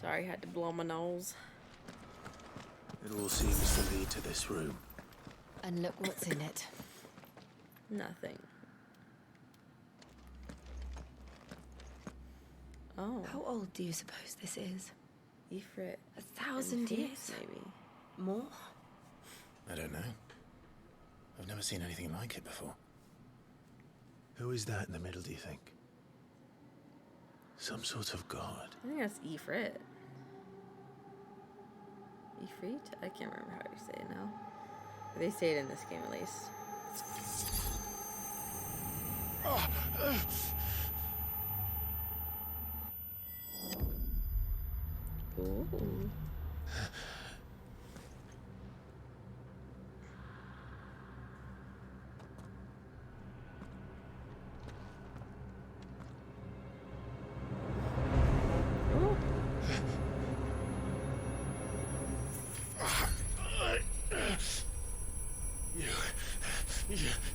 Sorry, I had to blow my nose. It all seems to lead to this room. And look what's in it. Nothing. Oh. How old do you suppose this is? Ifrit. 1,000 years? Maybe. More? I don't know. I've never seen anything like it before. Who is that in the middle, do you think? Some sort of god. I think that's Ifrit. Ifrit? I can't remember how you say it now. But they say it in this game at least. Ooh.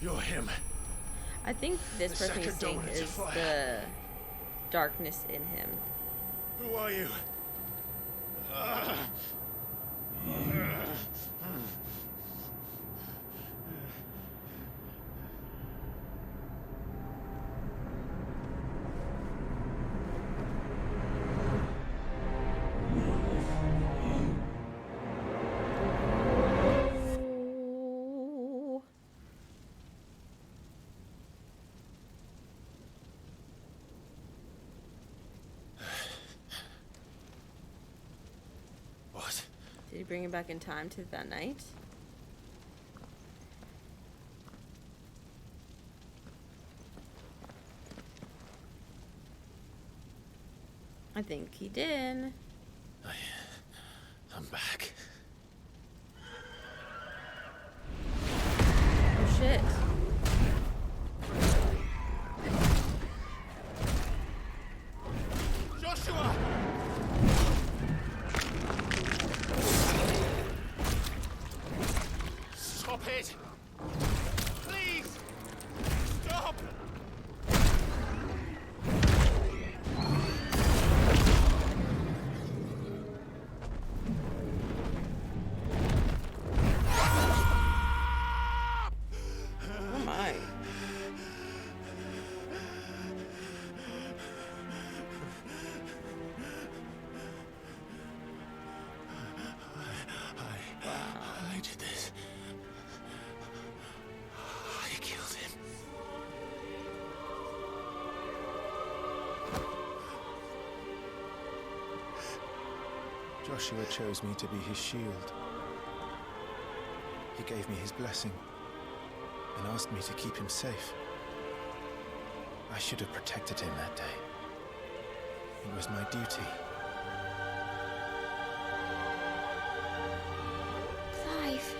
You're him. I think this person he's seeing is the darkness in him. Who are you? What? Did he bring him back in time to that night? I think he did. I'm back. Oh shit. Joshua! Stop it! Please! Stop! Oh my. I did this. I killed him. Joshua chose me to be his shield. He gave me his blessing and asked me to keep him safe. I should have protected him that day. It was my duty. Clive.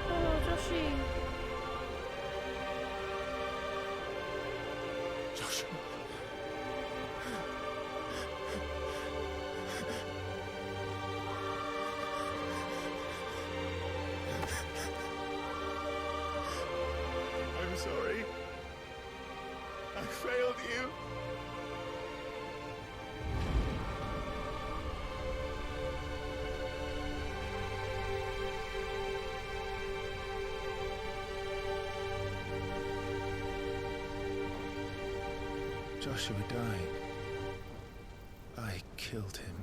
Oh, Joshi. Joshua. I'm sorry. I failed you. Joshua died. I killed him.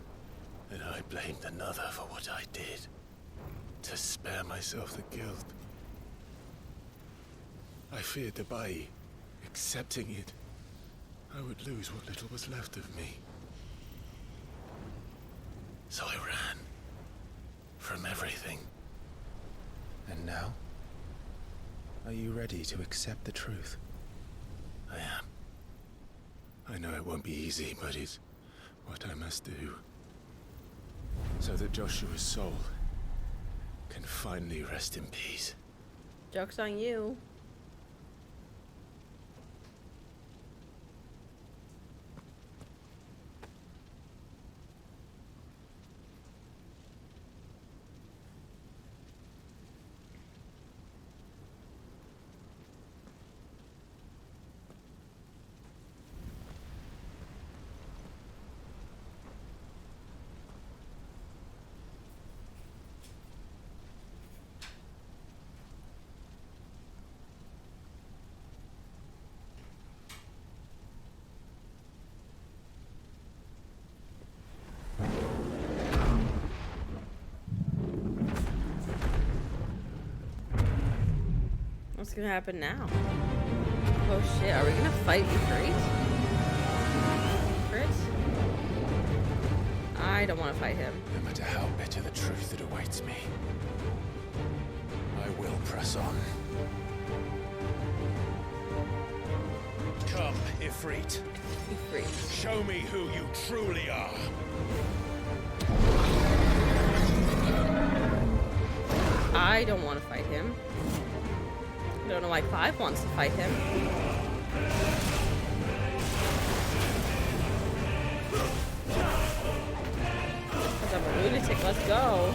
And I blamed another for what I did. To spare myself the guilt. I feared that by accepting it, I would lose what little was left of me. So I ran. From everything. And now? Are you ready to accept the truth? I am. I know it won't be easy, but it's what I must do. So that Joshua's soul can finally rest in peace. Joke's on you. What's gonna happen now? Oh shit, are we gonna fight Ifrit? I don't want to fight him. No matter how bitter the truth that awaits me, I will press on. Come, Ifrit. Ifrit. Show me who you truly are. I don't want to fight him. I don't know why Clive wants to fight him. Because I'm a lunatic. Let's go.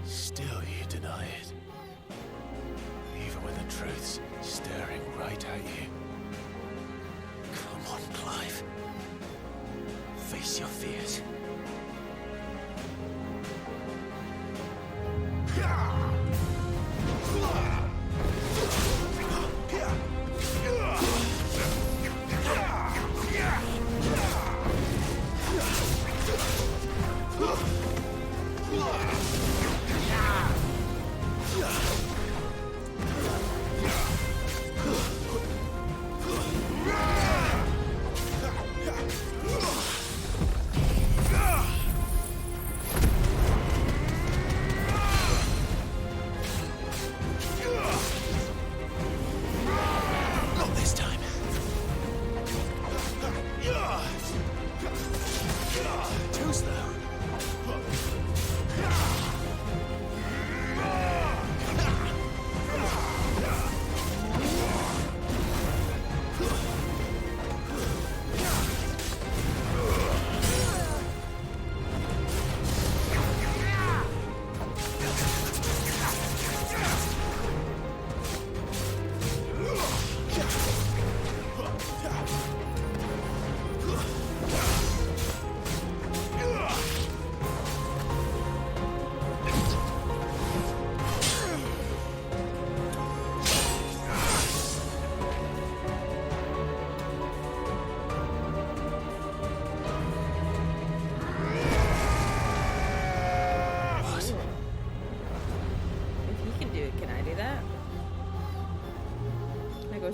Still you deny it. Even when the truth's staring right at you. Come on, Clive. Face your fears.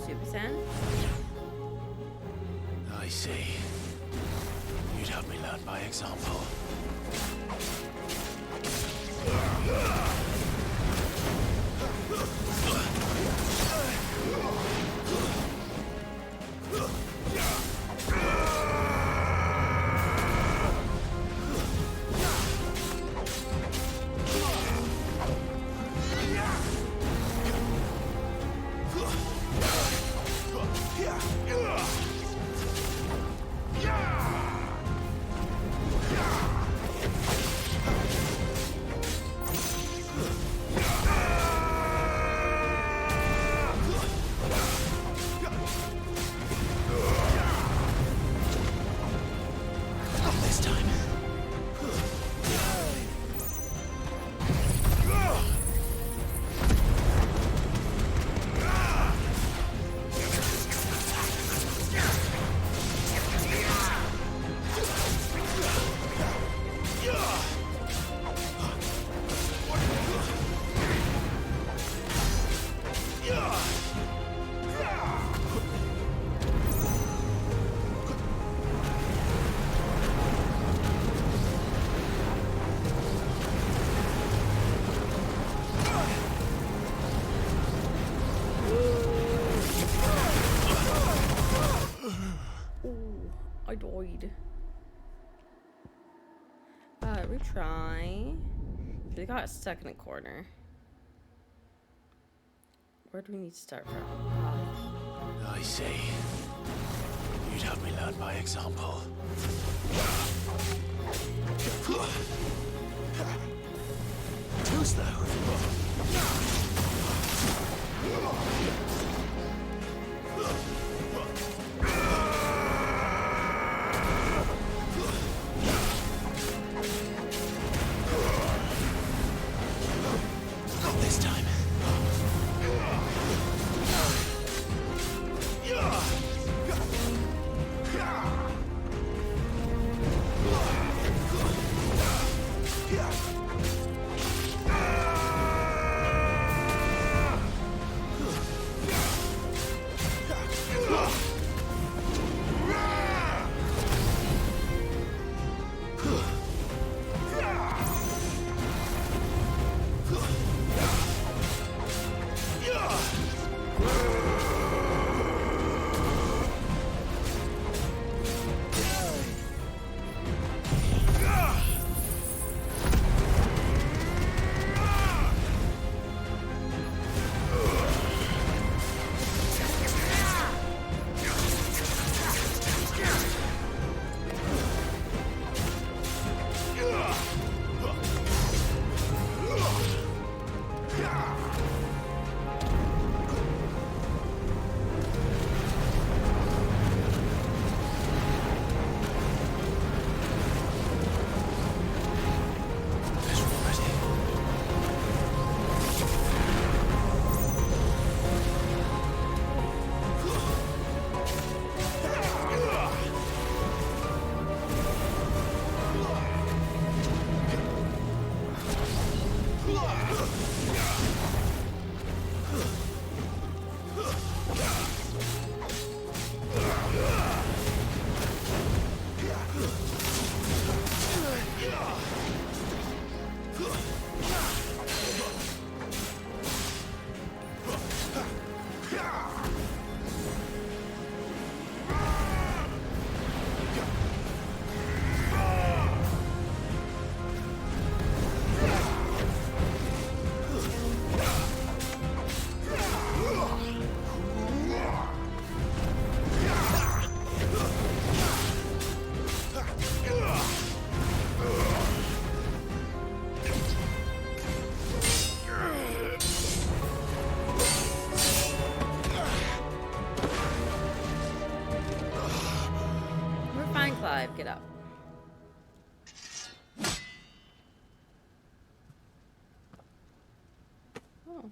Super-San? I see. You'd have me learn by example. I died. Retry. They got stuck in a corner. Where do we need to start from? I see. You'd have me learn by example. Too slow. Get up. Oh.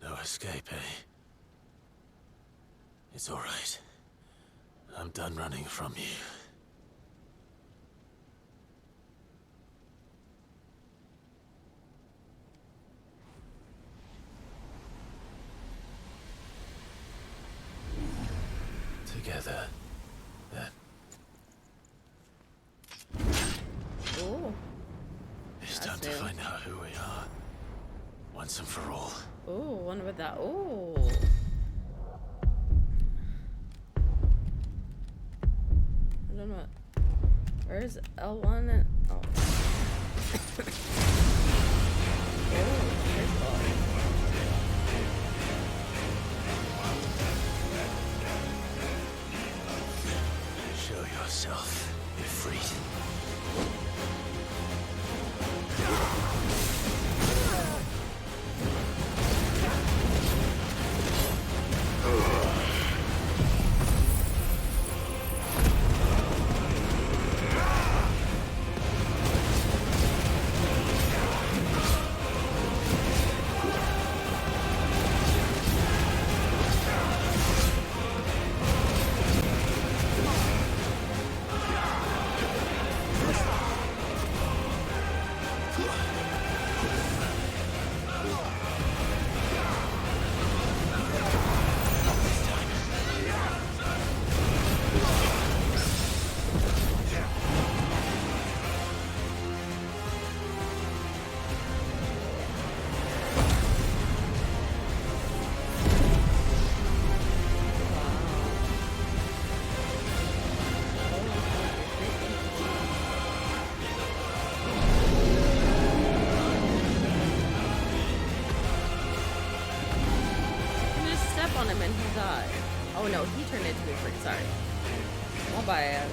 No escape, eh? It's all right. I'm done running from you. together, then. Ooh. It's That's time to new. find out who we are. Once and for all. Ooh, wonder what that. Ooh. I don't know. Where's L1 and. Oh. Show yourself, Ifrit. On him and he died. Oh no, he turned into a freak. Sorry. My bad.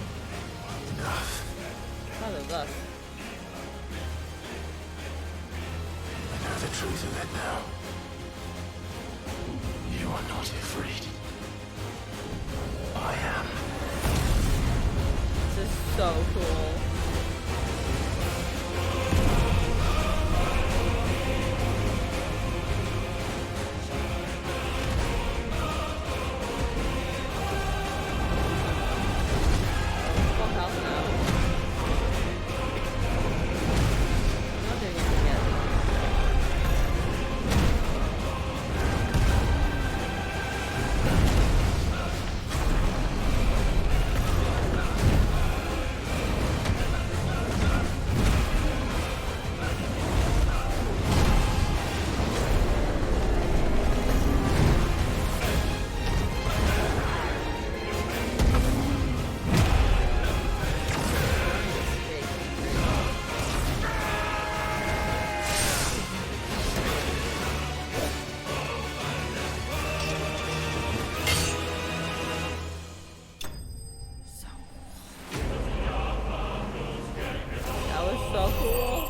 That was us. I know the truth of it now. You are not Ifrit. I am. This is so cool. So cool.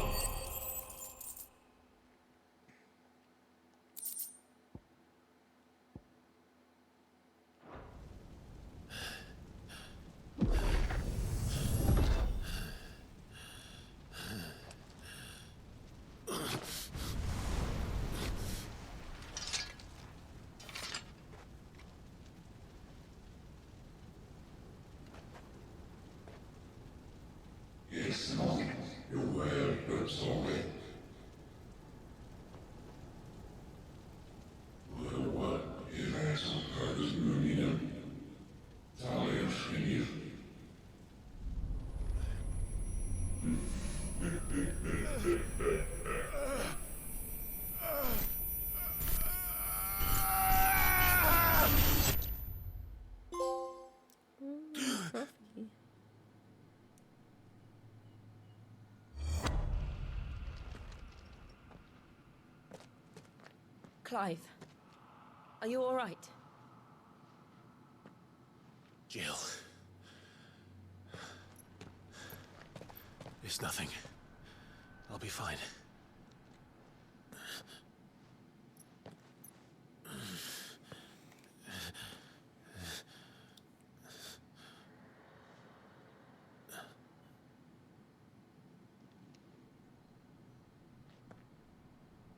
Clive, are you all right? Jill. It's nothing. I'll be fine.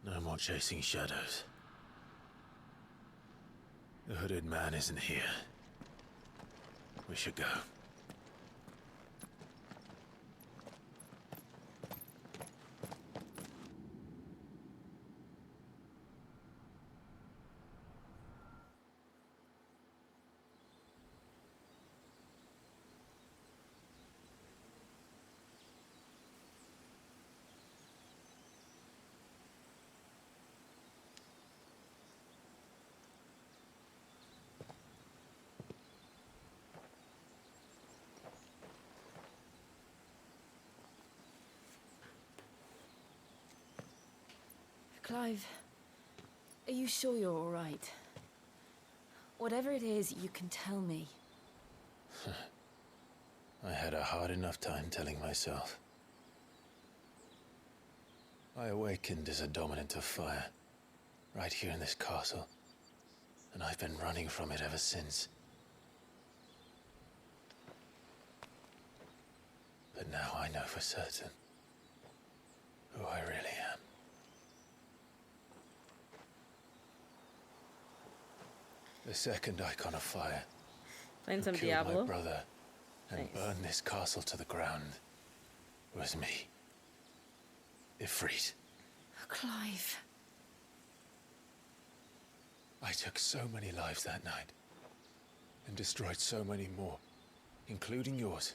No more chasing shadows. The hooded man isn't here. We should go. Clive, are you sure you're all right? Whatever it is, you can tell me. I had a hard enough time telling myself. I awakened as a dominant of fire, right here in this castle, and I've been running from it ever since. But now I know for certain who I really am. The second icon of fire, Playing who some killed Diablo. my brother and Nice. burned this castle to the ground, was me. Ifrit. Clive. I took so many lives that night, and destroyed so many more, including yours.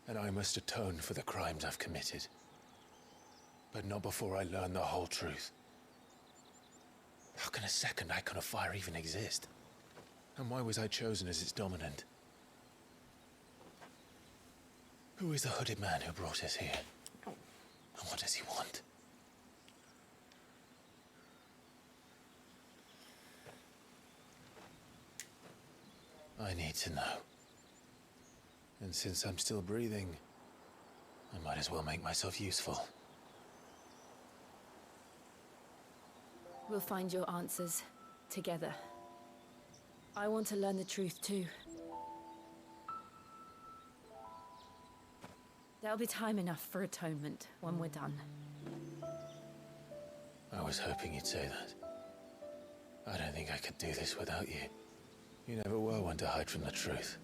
And I must atone for the crimes I've committed. But not before I learn the whole truth. How can a second icon of fire even exist? And why was I chosen as its dominant? Who is the hooded man who brought us here? And what does he want? I need to know. And since I'm still breathing, I might as well make myself useful. We'll find your answers together. I want to learn the truth too. There'll be time enough for atonement when we're done. I was hoping you'd say that. I don't think I could do this without you. You never were one to hide from the truth,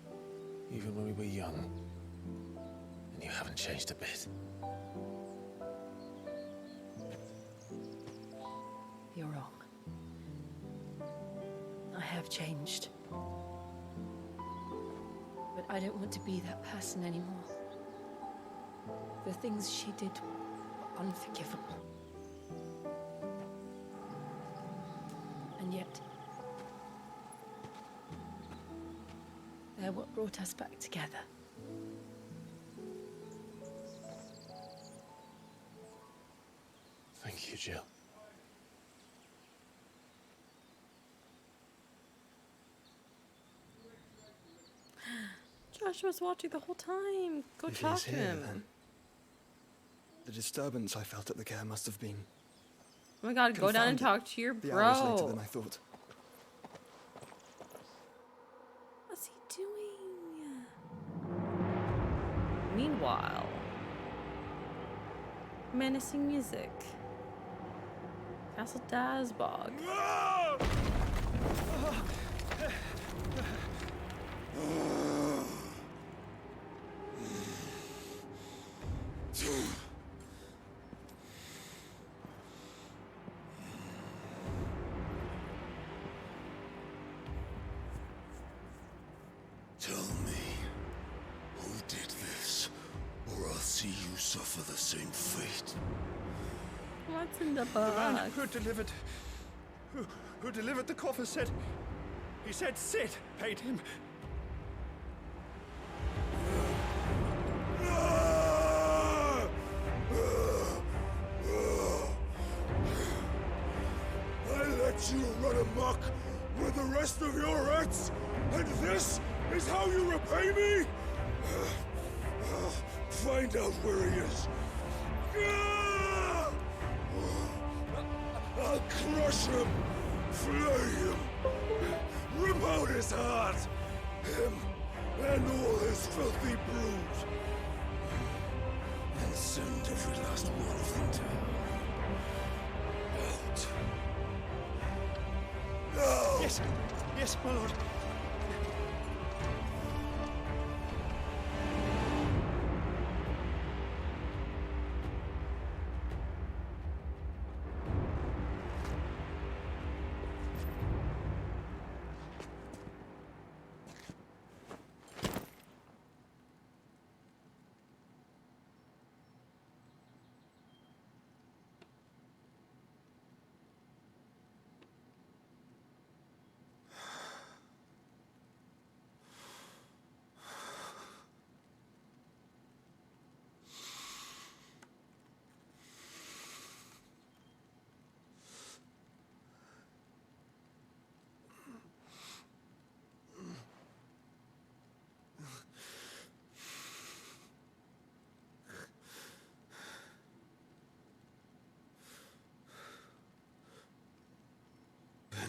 even when we were young. And you haven't changed a bit. You're wrong. I have changed. But I don't want to be that person anymore. The things she did were unforgivable. And yet, they're what brought us back together. Thank you, Jill. Joshua's watching the whole time. Go If talk he's to here, him. then the disturbance I felt at the care must have been Oh my god, go down and confounded. talk to your the hours later bro. than I thought. What's he doing? Meanwhile, menacing music. Castle Dazbog. Tell me, who did this, or I'll see you suffer the same fate. What's in the The man box? who delivered the coffer said, he said Sid paid him. I let you run amok with the rest of your rats, and this is how you repay me? Find out where he is. I'll crush him, flay him, rip out his heart, him and all his filthy brood, and send every last one of them down. Out. Now! Yes, yes, my lord.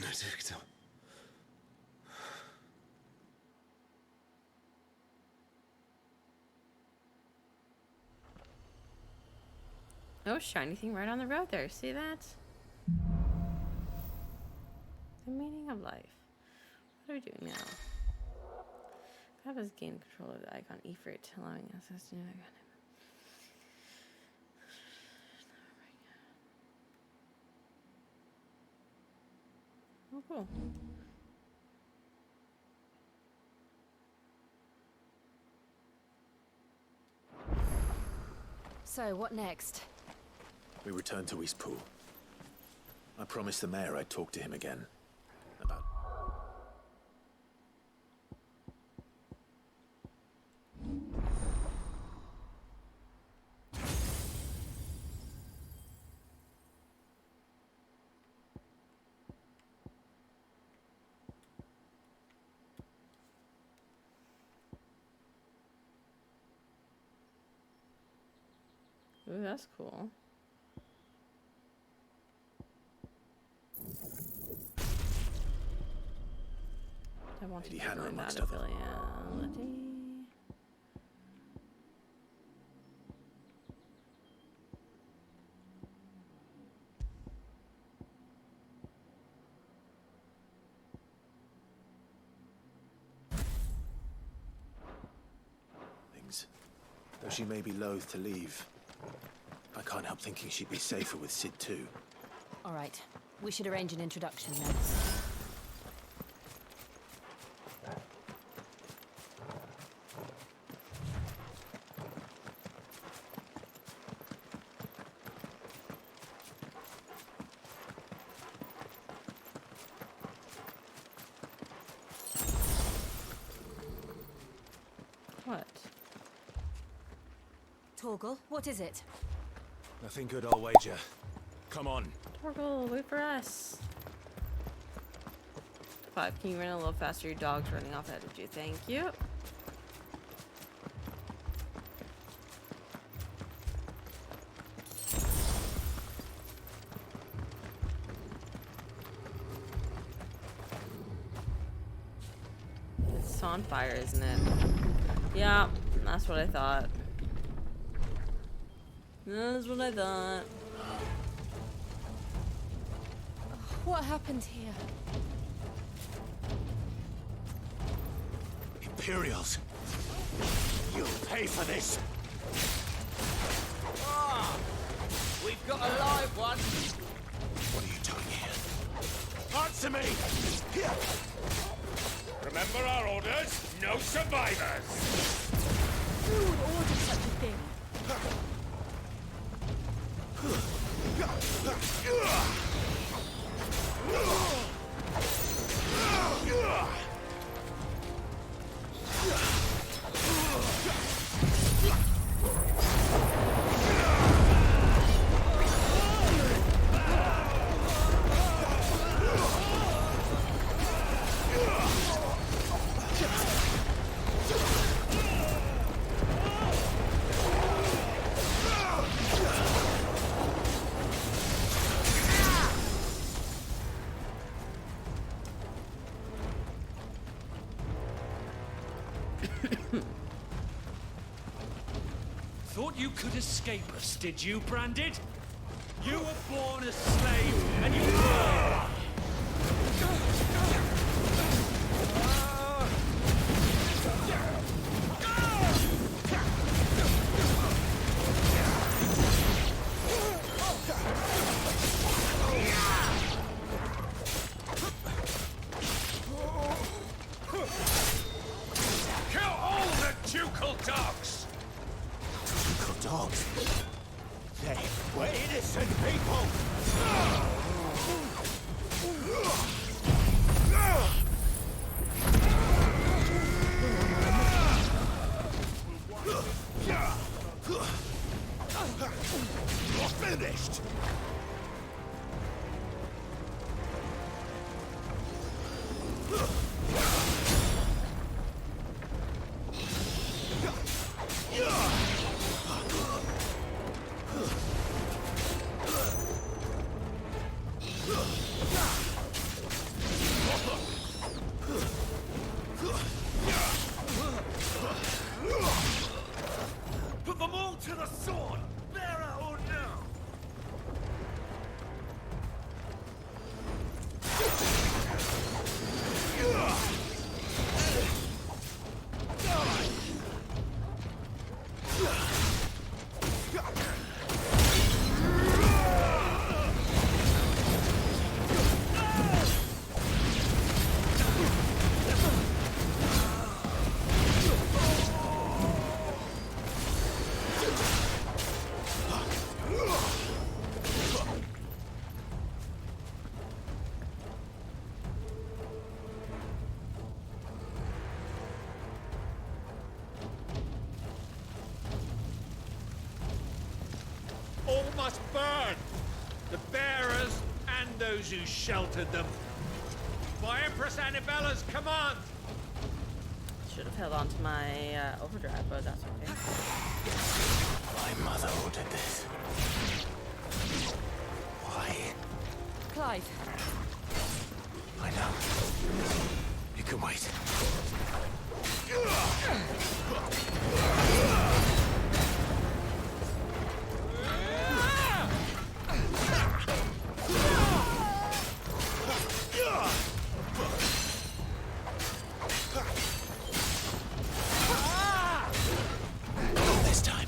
Benedict. Oh, shiny thing right on the road there. See that? The meaning of life. What are we doing now? Have us gain control of the icon E for it, allowing access to the icon. Oh, cool. So, what next? We return to Eastpool. I promised the mayor I'd talk to him again. About... Ooh, that's cool. I want to Lady be Hannah doing that amongst others. affiliate. things. Though she may be loath to leave, I can't help thinking she'd be safer with Sid too. All right. We should arrange an introduction then. What? Torgal, what is it? Nothing good, I'll wager. Come on. Torgal, wait for us. 5, can you run a little faster? Your dog's running off ahead of you. Thank you. It's on fire, isn't it? Yeah, that's what I thought. That's what I thought. What happened here? Imperials. You'll pay for this. We've got a live one. What are you doing here? Answer me! Here! Remember our orders? No survivors! Who would order such a thing? Thought you could escape us, did you, Branded? You were born a slave, and you... Kill all the ducal dogs! Ducal dogs? They were innocent people! You're finished! To the sword! Bearer or no! All must burn! The bearers and those who sheltered them. By Empress Annibella's command! Should have held on to my overdrive, but that's okay. My mother ordered this. Why? Clive, I know. You can wait. Not this time.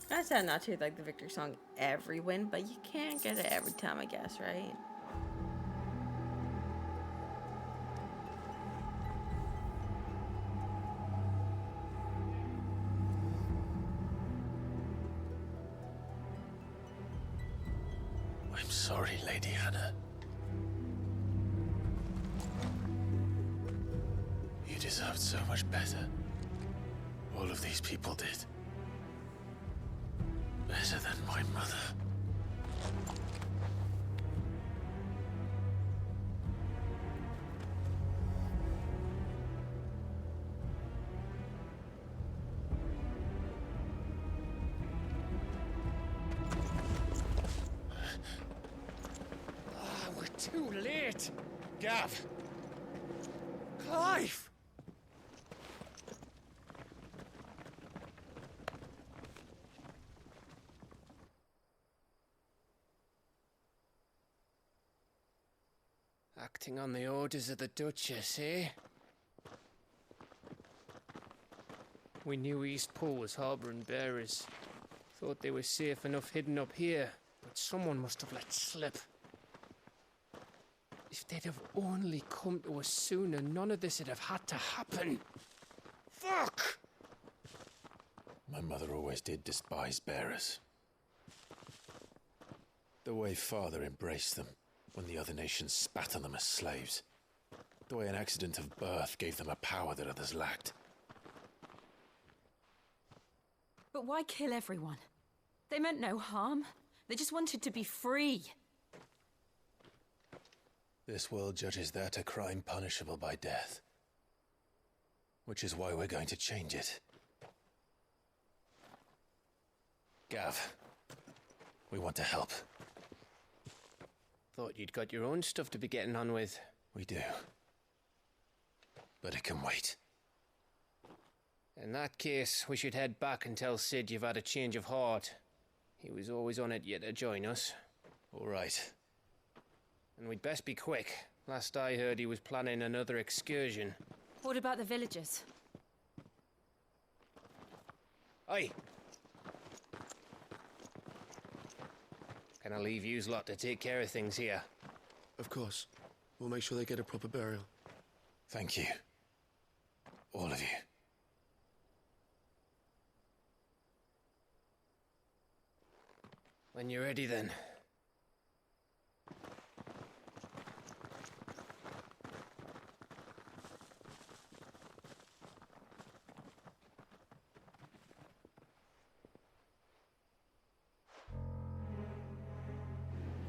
I said not to like the victory song every win, but you can't get it every time, I guess, right? I'm sorry, Lady Hannah. You deserved so much better. All of these people did. Better than my mother. We're too late! Gav! Clive! Acting on the orders of the Duchess, eh? We knew East Pool was harbouring bearers. Thought they were safe enough hidden up here, but someone must have let slip. If they'd have only come to us sooner, none of this would have had to happen. Fuck! My mother always did despise bearers. The way Father embraced them when the other nations spat on them as slaves. The way an accident of birth gave them a power that others lacked. but why kill everyone? They meant no harm. They just wanted to be free. This world judges that a crime punishable by death. Which is why we're going to change it. Gav, we want to help. Thought you'd got your own stuff to be getting on with. We do. But it can wait. In that case, we should head back and tell Sid you've had a change of heart. He was always on it yet to join us. All right. And we'd best be quick. Last I heard, he was planning another excursion. What about the villagers? Aye. Can I leave yous lot to take care of things here? Of course. We'll make sure they get a proper burial. Thank you. All of you. When you're ready, then.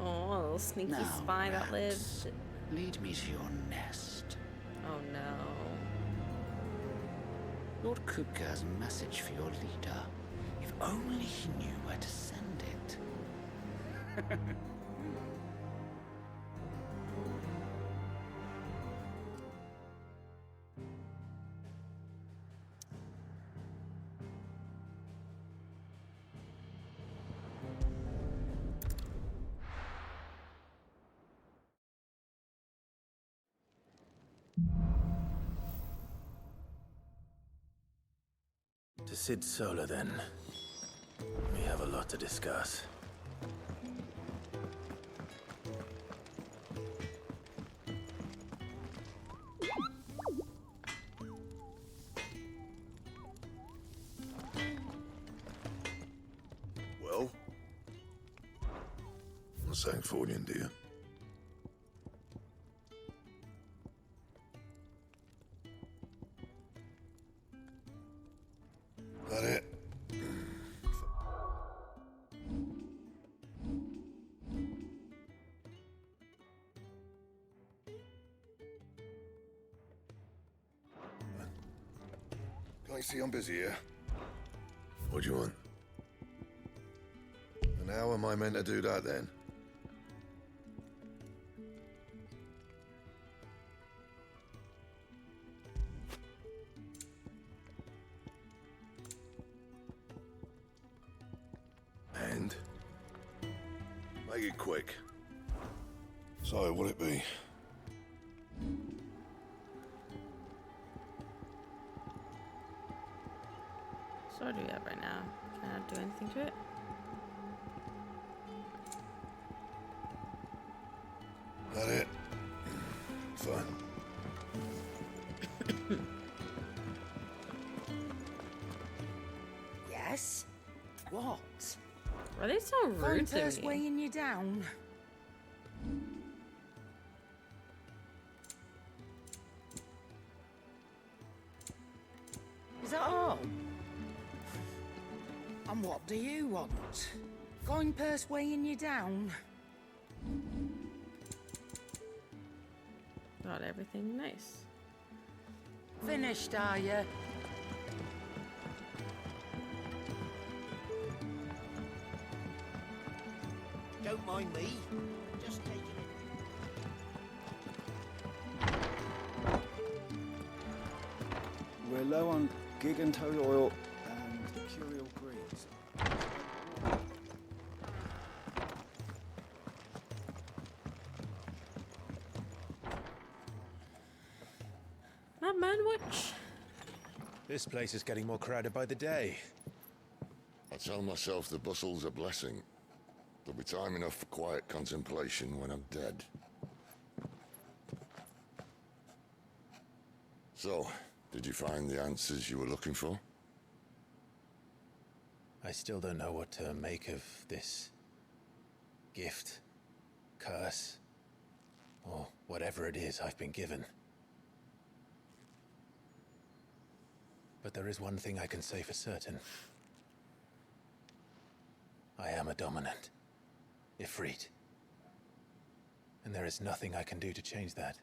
Oh, a little sneaky Now, spy that lived. rats, lead me to your nest. Oh no. Lord Kupka has a message for your leader. If only he knew where to send it. To Sid Solar, then. We have a lot to discuss. Well? What's that for you, dear? That it? Can't you see I'm busy here? What do you want? And how am I meant to do that then? And? Make it quick. So, what'll it be? So what do we have right now? Can I do anything to it? That it? Fine. Yes? What? Are they so rude Volunteers to me? weighing you down. Is that all? And what do you want? Going purse weighing you down? Got everything nice. Finished, are you? Don't mind me. Just taking it. We're low on gig and toad oil and curial greens. Not man witch. This place is getting more crowded by the day. I tell myself the bustle's a blessing. There'll be time enough for quiet contemplation when I'm dead. So, did you find the answers you were looking for? I still don't know what to make of this gift, curse, or whatever it is I've been given. But there is one thing I can say for certain. I am a dominant, Ifrit. And there is nothing I can do to change that.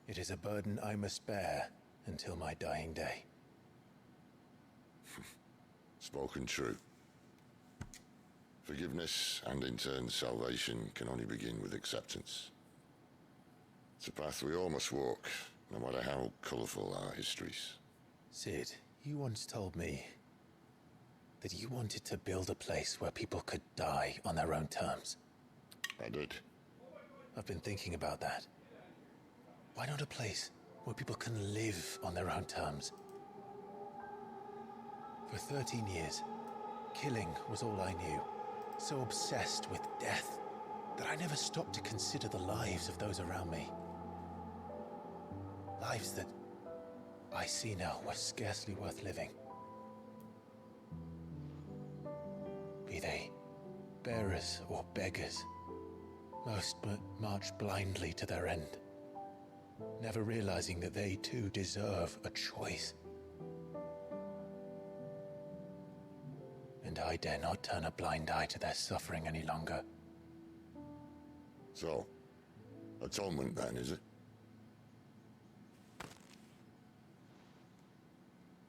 It is a burden I must bear until my dying day. Spoken true. Forgiveness and in turn salvation can only begin with acceptance. It's a path we all must walk, no matter how colourful our histories. Sid, you once told me that you wanted to build a place where people could die on their own terms. I did. I've been thinking about that. Why not a place where people can live on their own terms? For 13 years, killing was all I knew. So obsessed with death that I never stopped to consider the lives of those around me. Lives that I see now were scarcely worth living. Be they bearers or beggars, most march blindly to their end, never realizing that they too deserve a choice. And I dare not turn a blind eye to their suffering any longer. So, atonement then, is it?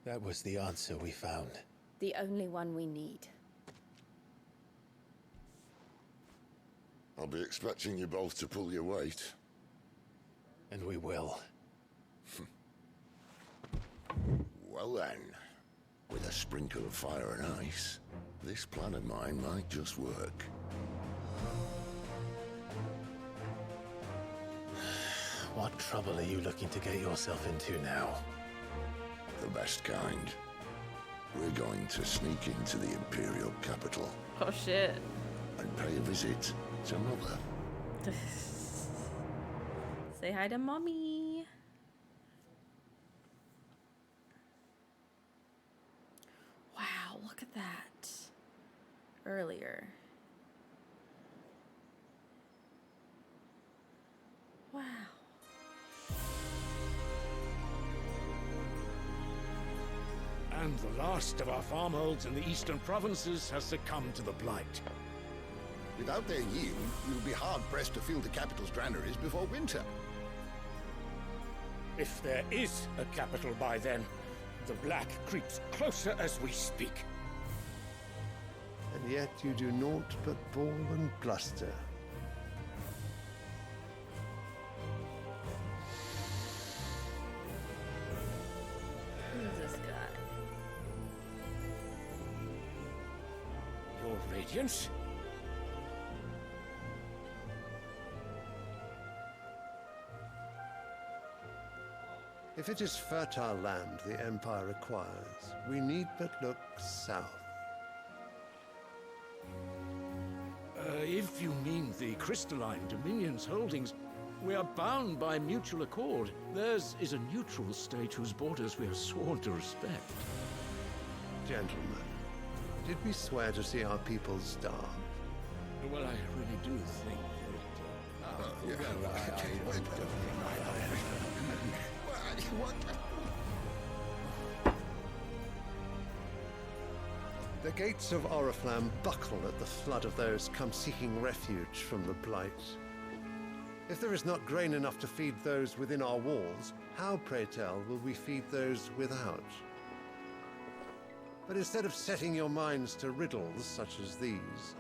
That was the answer we found. The only one we need. I'll be expecting you both to pull your weight. And we will. Well then, with a sprinkle of fire and ice, this plan of mine might just work. What trouble are you looking to get yourself into now? The best kind. We're going to sneak into the Imperial capital. Oh shit. And pay a visit to Mother. Say hi to Mommy. Wow, look at that. Earlier. Wow. And the last of our farmholds in the eastern provinces has succumbed to the blight. Without their yield, you'll be hard-pressed to fill the capital's granaries before winter. If there is a capital by then, the black creeps closer as we speak. And yet you do naught but bawl and bluster. Who's this guy? Your Radiance? If it is fertile land the Empire acquires, we need but look south. If you mean the crystalline Dominion's holdings, we are bound by mutual accord. Theirs is a neutral state whose borders we are sworn to respect. Gentlemen, did we swear to see our people starve? Well, I really do think The gates of Oriflamme buckle at the flood of those come seeking refuge from the blight. If there is not grain enough to feed those within our walls, how, pray tell, will we feed those without? But instead of setting your minds to riddles such as these,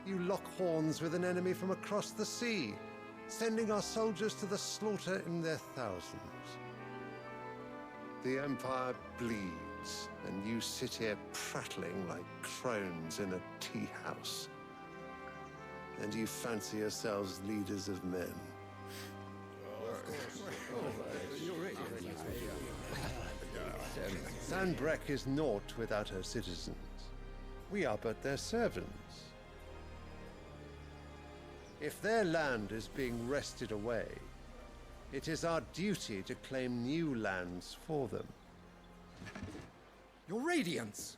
you lock horns with an enemy from across the sea, sending our soldiers to the slaughter in their thousands. The Empire bleeds, and you sit here prattling like crones in a tea house. And you fancy yourselves leaders of men. Sanbreque is naught without her citizens. We are but their servants. If their land is being wrested away, it is our duty to claim new lands for them. Your Radiance!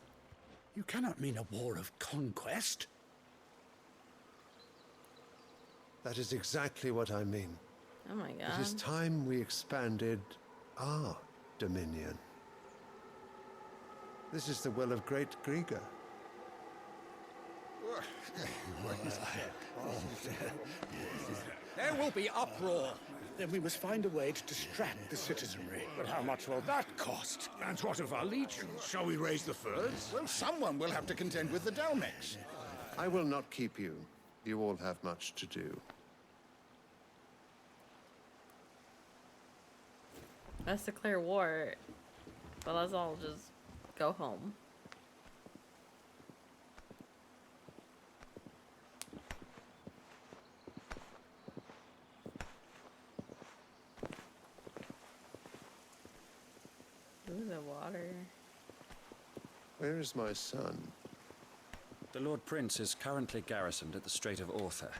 You cannot mean a war of conquest. That is exactly what I mean. Oh my god. It is time we expanded our dominion. This is the will of great Grieger. There will be uproar. Then we must find a way to distract the citizenry. But how much will that cost? And what of our legions? Shall we raise the furs? Well, someone will have to contend with the Dalmex. I will not keep you. You all have much to do. Let's declare war, but let's all just go home. Where is my son? The Lord Prince is currently garrisoned at the Strait of Arthur.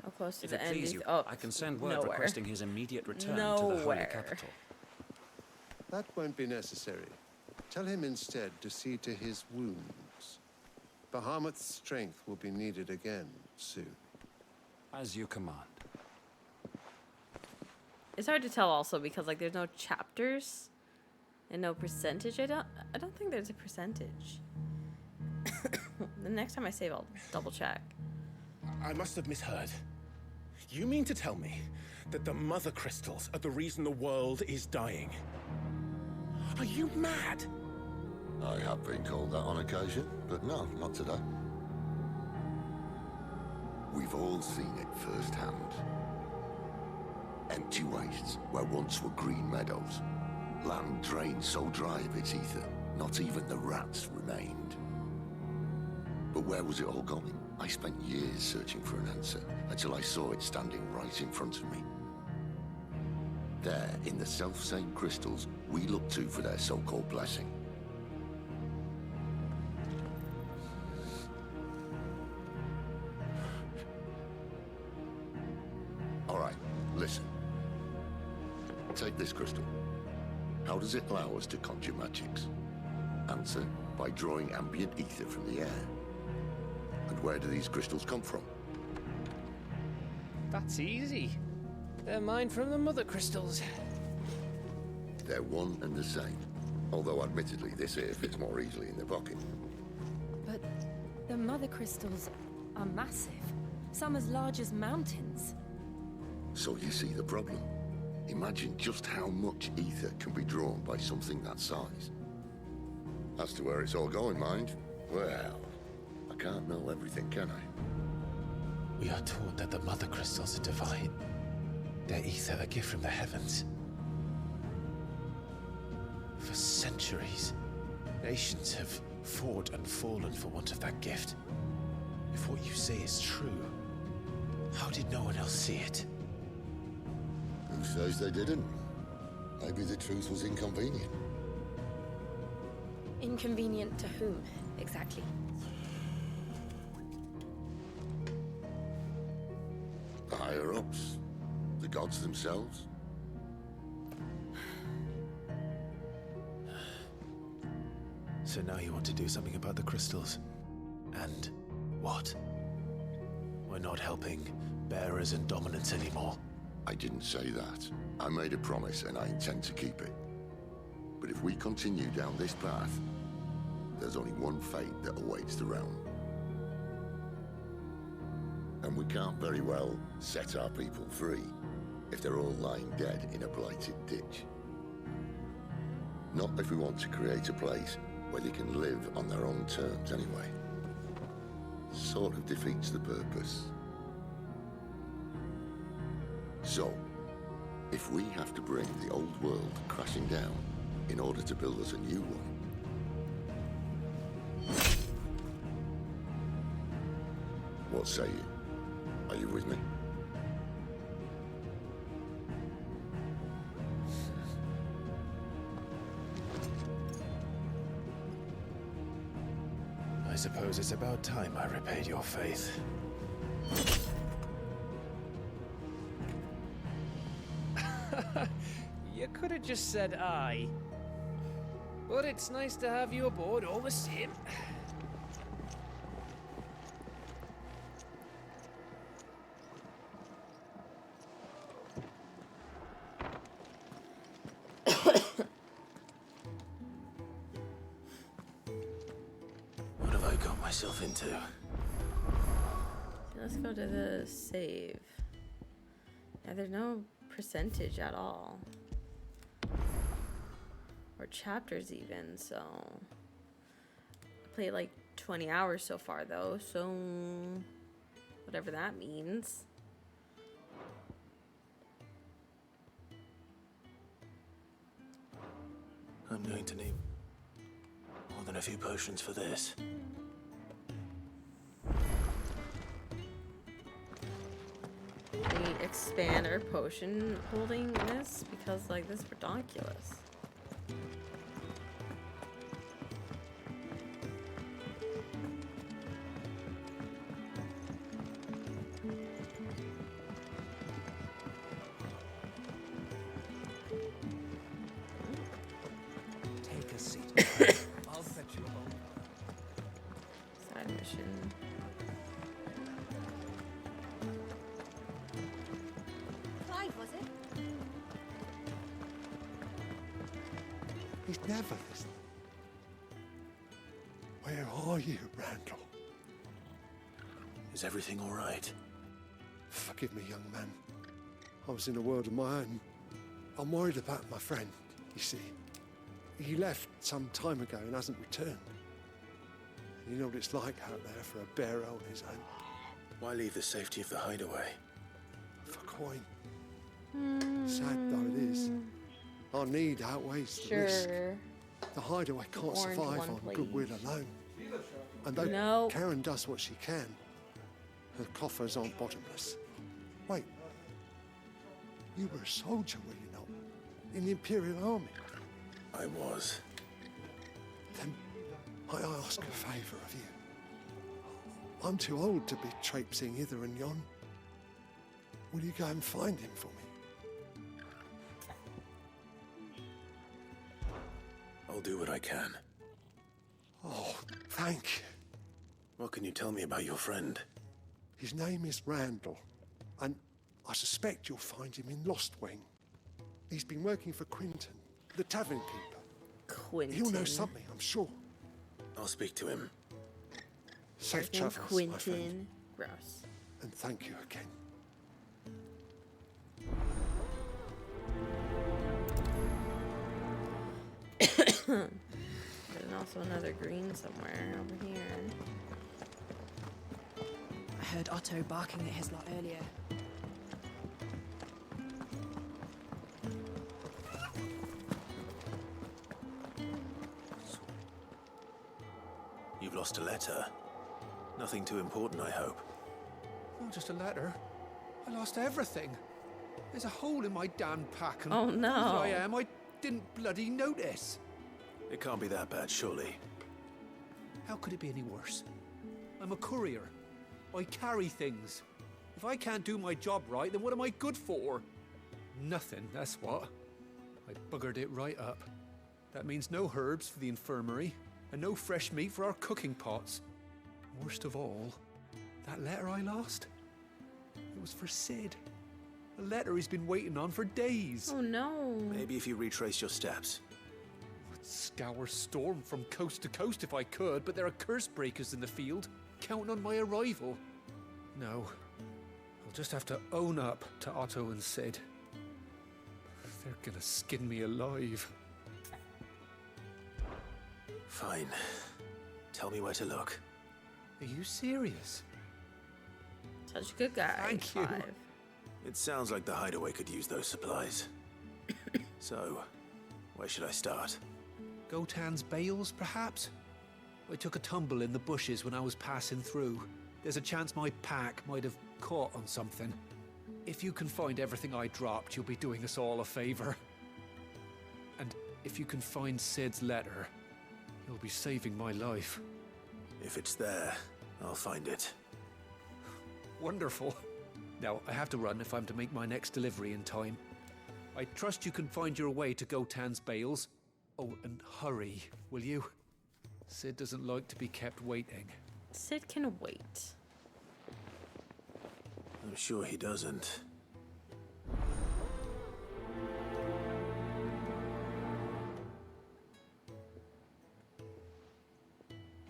How close to If the it end? please you, Oh, I can send word nowhere. requesting his immediate return to the Holy Nowhere. Capital. That won't be necessary. Tell him instead to see to his wounds. Bahamut's strength will be needed again soon. As you command. It's hard to tell also because like there's no chapters and no percentage. I don't think there's a percentage. The next time I save, I'll double check. I must have misheard. You mean to tell me that the mother crystals are the reason the world is dying? Are you mad? I have been called that on occasion, but no, not today. We've all seen it firsthand. Empty wastes where once were green meadows. Land drained so dry of its ether, not even the rats remained. But where was it all going? I spent years searching for an answer, until I saw it standing right in front of me. There, in the self-same crystals we look to for their so-called blessing. All right, listen. Take this crystal. How does it allow us to conjure magics? Answer, by drawing ambient ether from the air. And where do these crystals come from? That's easy. They're mine from the mother crystals. They're one and the same. Although admittedly this here fits more easily in the pocket. But the mother crystals are massive. Some as large as mountains. So you see the problem. Imagine just how much ether can be drawn by something that size. As to where it's all going, mind, well, I can't know everything, can I? We are taught that the mother crystals are divine. Their ether a gift from the heavens. For centuries, nations have fought and fallen for want of that gift. If what you say is true, how did no one else see it? Who says they didn't? Maybe the truth was inconvenient. Inconvenient to whom, exactly? The higher-ups? The gods themselves? So now you want to do something about the crystals? And what? We're not helping bearers and dominants anymore. I didn't say that. I made a promise and I intend to keep it. But if we continue down this path, there's only one fate that awaits the realm. And we can't very well set our people free if they're all lying dead in a blighted ditch. Not if we want to create a place where they can live on their own terms anyway. Sort of defeats the purpose. So, if we have to bring the old world crashing down in order to build us a new one, what say you? Are you with me? I suppose it's about time I repaid your faith. You could have just said aye. But it's nice to have you aboard all the same. What have I got myself into? Let's go to the save. Yeah, there's no percentage at all. Or chapters even, so. I played like 20 hours so far though, so whatever that means. I'm going to need more than a few potions for this. We expand our potion holding this because like this is ridiculous. side mission. Clive, was it? He's never listening. Where are you, Randall? Is everything all right? Forgive me, young man. I was in a world of my own. I'm worried about my friend, you see. He left some time ago and hasn't returned. You know what it's like out there for a bearer on his own. Why leave the safety of the hideaway? For coin. Sad though it is. Our need outweighs the risk. The hideaway can't survive on goodwill alone. And though Karen does what she can, her coffers aren't bottomless. Wait. You were a soldier, were you not? In the Imperial Army? I was. Then might I ask a favour of you? I'm too old to be traipsing hither and yon. Will you go and find him for me? I'll do what I can. Oh, thank you. What can you tell me about your friend? His name is Randall, and I suspect you'll find him in Lost Wing. He's been working for Quinton, the tavern keeper. Quinton. He'll know something, I'm sure. I'll speak to him. Safe travels, Quinton. my friend. Gross. And thank you again. There's also another green somewhere over here. I heard Otto barking at his lot earlier. You've lost a letter. Nothing too important, I hope. Not just a letter. I lost everything. There's a hole in my damn pack, and oh no! Here I am. I didn't bloody notice. It can't be that bad, surely. How could it be any worse? I'm a courier. I carry things. If I can't do my job right, then what am I good for? Nothing, that's what. I buggered it right up. That means no herbs for the infirmary, and no fresh meat for our cooking pots. Worst of all, that letter I lost, it was for Sid. A letter he's been waiting on for days. Oh no. Maybe if you retrace your steps. I'd scour Storm from coast to coast if I could, but there are curse breakers in the field, counting on my arrival. No, I'll just have to own up to Otto and Sid. They're gonna skin me alive. Fine. Tell me where to look. Are you serious? Such a good guy. Thank you. Clive. It sounds like the hideaway could use those supplies. So, where should I start? Gotan's bales, perhaps? I took a tumble in the bushes when I was passing through. There's a chance my pack might have caught on something. If you can find everything I dropped, you'll be doing us all a favor. And if you can find Sid's letter, you'll be saving my life. If it's there, I'll find it. Wonderful. Now, I have to run if I'm to make my next delivery in time. I trust you can find your way to Gotan's bales. Oh, and hurry, will you? Sid doesn't like to be kept waiting. Sid can wait. I'm sure he doesn't.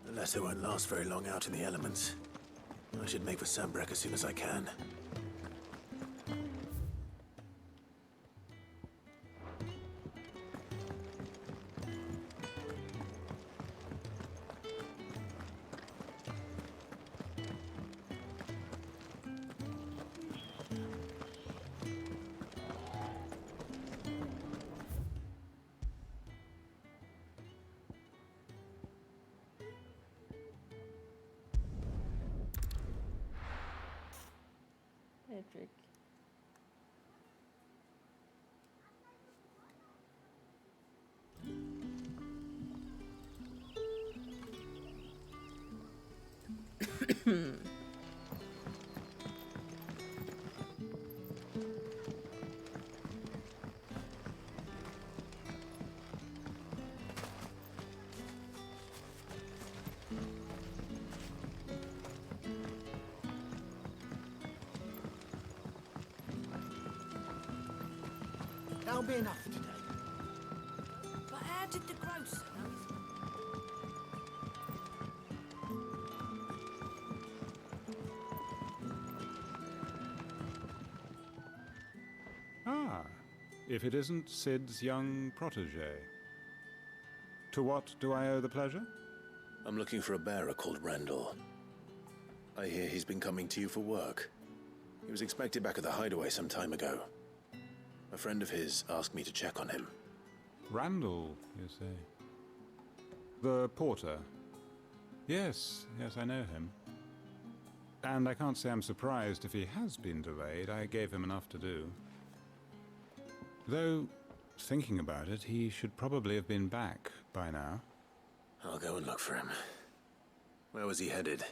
The letter won't last very long out in the elements. I should make for Sambrek as soon as I can. Edric. That'll be enough for today. But how did the grocer know? Ah, if it isn't Sid's young protege. To what do I owe the pleasure? I'm looking for a bearer called Randall. I hear he's been coming to you for work. He was expected back at the hideaway some time ago. A friend of his asked me to check on him. Randall, you say? The porter? Yes, I know him. And I can't say I'm surprised if he has been delayed. I gave him enough to do. Though, thinking about it, he should probably have been back by now. I'll go and look for him. Where was he headed?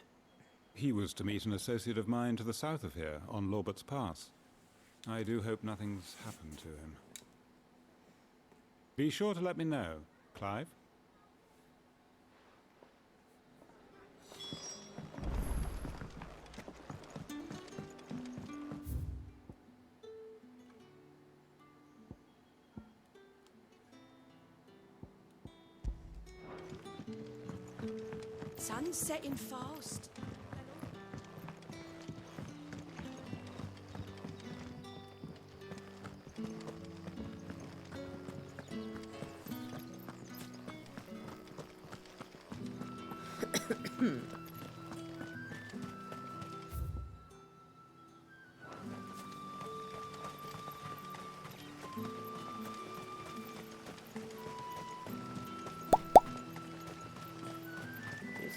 He was to meet an associate of mine to the south of here, on Lorbert's Pass. I do hope nothing's happened to him. Be sure to let me know, Clive. Sun's setting fast. Do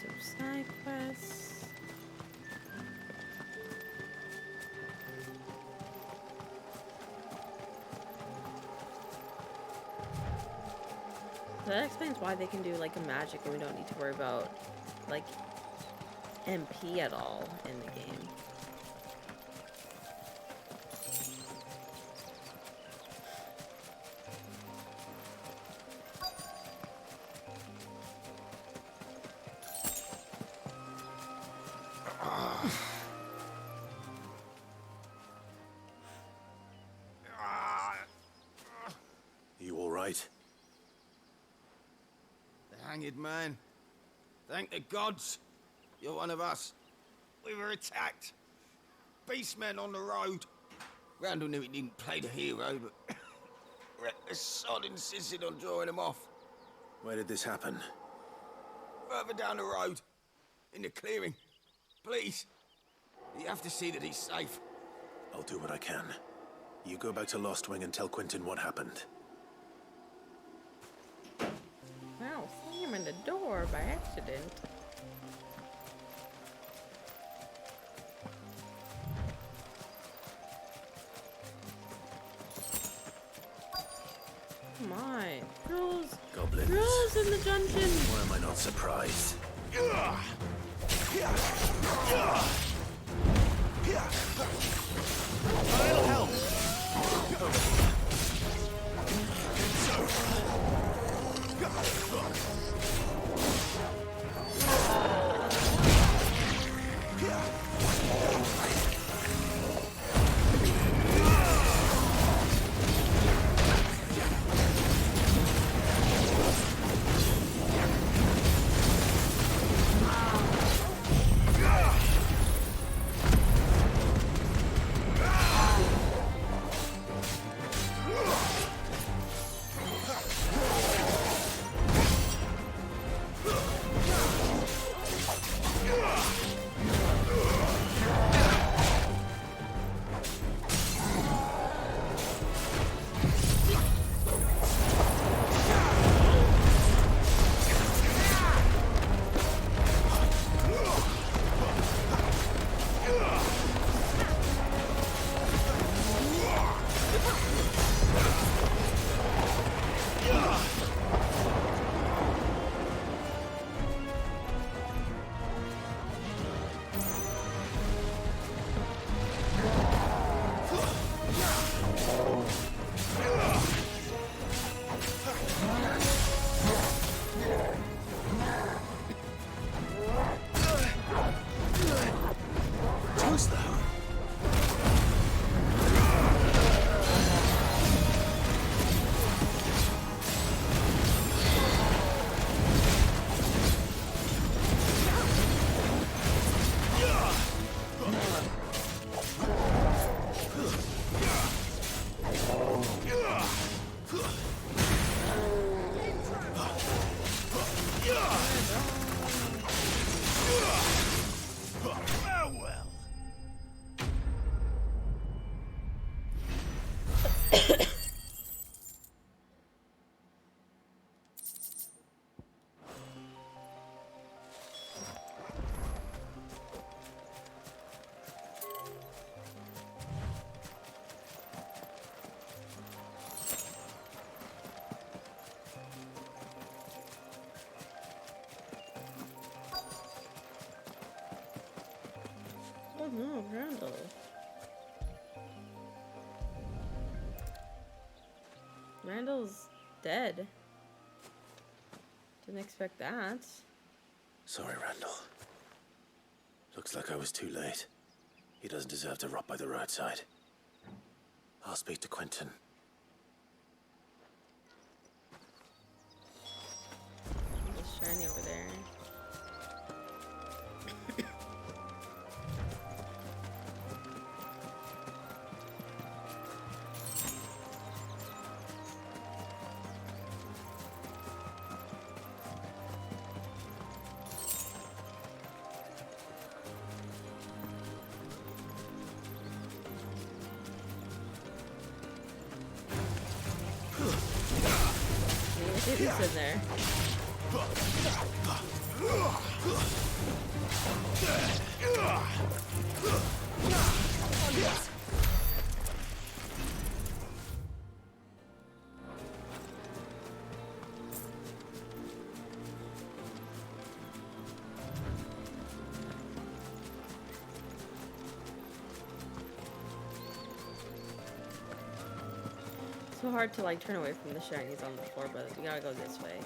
some side quests. So that explains why they can do like a magic and we don't need to worry about like MP at all in the game. You all right? The hanged man. Thank the gods. You're one of us. We were attacked. Beastmen on the road. Randall knew he didn't play the hero, but reckless sod insisted on drawing him off. Where did this happen? Further down the road. In the clearing. Please. You have to see that he's safe. I'll do what I can. You go back to Lost Wing and tell Quentin what happened. Wow, slam in the door by accident. Come on. Rules. Goblins. Rules in the dungeon. Why am I not surprised? I'll help. Oh no, Randall. Randall's dead. Didn't expect that. Sorry, Randall. Looks like I was too late. He doesn't deserve to rot by the roadside. I'll speak to Quentin. It's shiny over there. Who's in there? So hard to like turn away from the shinies on the floor, but we gotta go this way.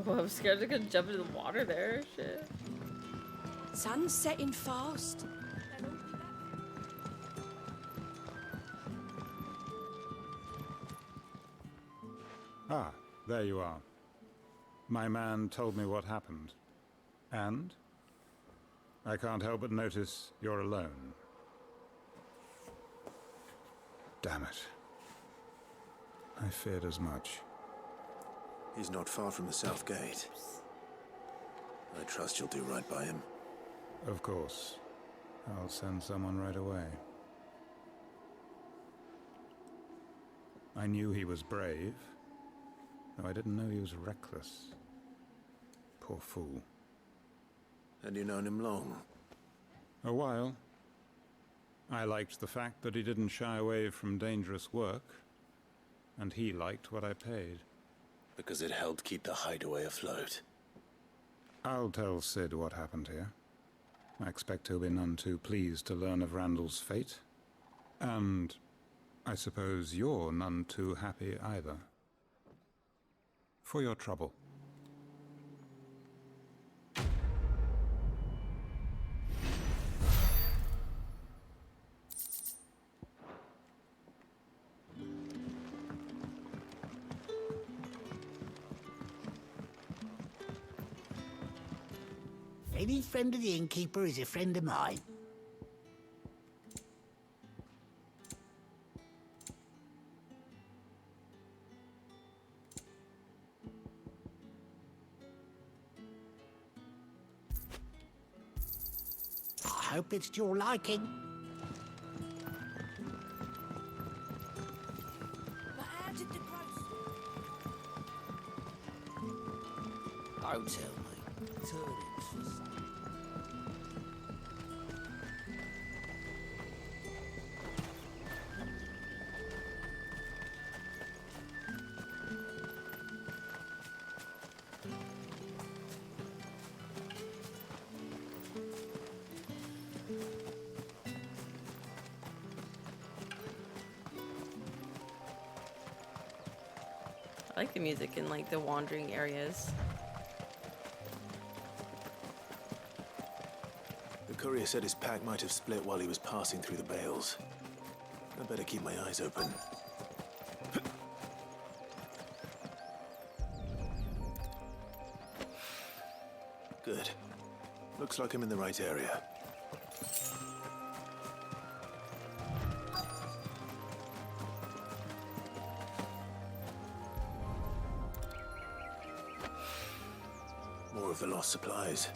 Oh, I'm scared they're gonna jump into the water there. Shit. Sun's setting fast. Ah, there you are. My man told me what happened. And? I can't help but notice you're alone. Damn it. I feared as much. He's not far from the south gate. I trust you'll do right by him. Of course. I'll send someone right away. I knew he was brave, though I didn't know he was reckless. Poor fool. Had you known him long? A while. I liked the fact that he didn't shy away from dangerous work, and he liked what I paid. Because it helped keep the hideaway afloat. I'll tell Sid what happened here. I expect he'll be none too pleased to learn of Randall's fate. And I suppose you're none too happy either. For your trouble. Any friend of the innkeeper is a friend of mine. I hope it's to your liking. But how did the Don't tell me. Turn it for some. I like the music in like the wandering areas. The courier said his pack might have split while he was passing through the bales. I better keep my eyes open. Good. Looks like I'm in the right area. More of the lost supplies.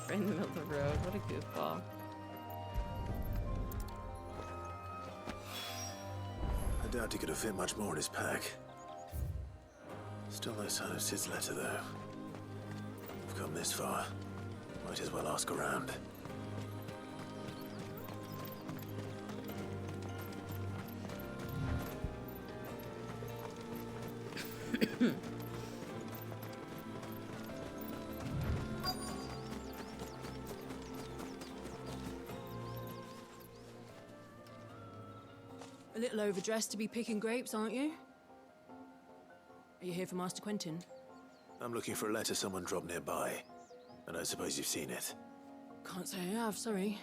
Right in the middle of the road. What a goofball. I doubt he could have fit much more in his pack. Still no sign of Sid's letter, though. We've come this far. Might as well ask around. A little overdressed to be picking grapes, aren't you? Are you here for Master Quentin? I'm looking for a letter someone dropped nearby. And I suppose you've seen it. Can't say I have, sorry.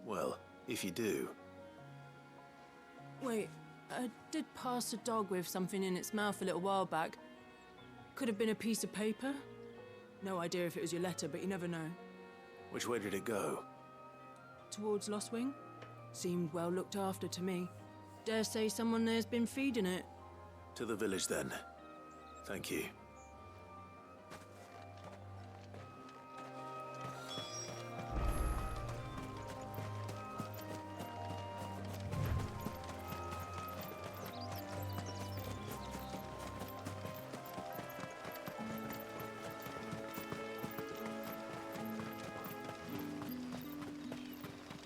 Well, if you do... Wait, I did pass a dog with something in its mouth a little while back. Could have been a piece of paper. No idea if it was your letter, but you never know. Which way did it go? Towards Lost Wing? Seemed well looked after to me. Dare say someone there's been feeding it. To the village, then. Thank you.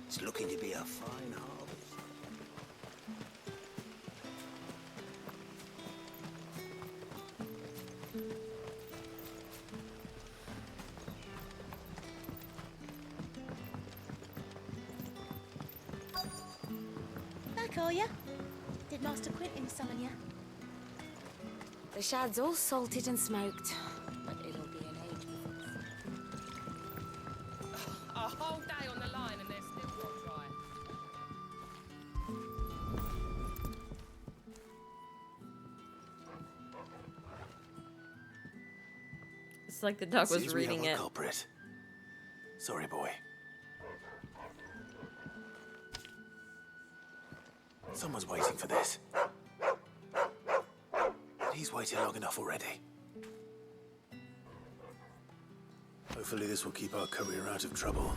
It's looking to be a fine harvest. Back, are ya? Did Master Quentin summon ya? The shad's all salted and smoked, but it'll be an age before. A whole day on the line and they're still not dry. It's like the dog was Seems reading we have it. a culprit. Sorry, boy. Someone's waiting for this. He's waited long enough already. Hopefully this will keep our courier out of trouble.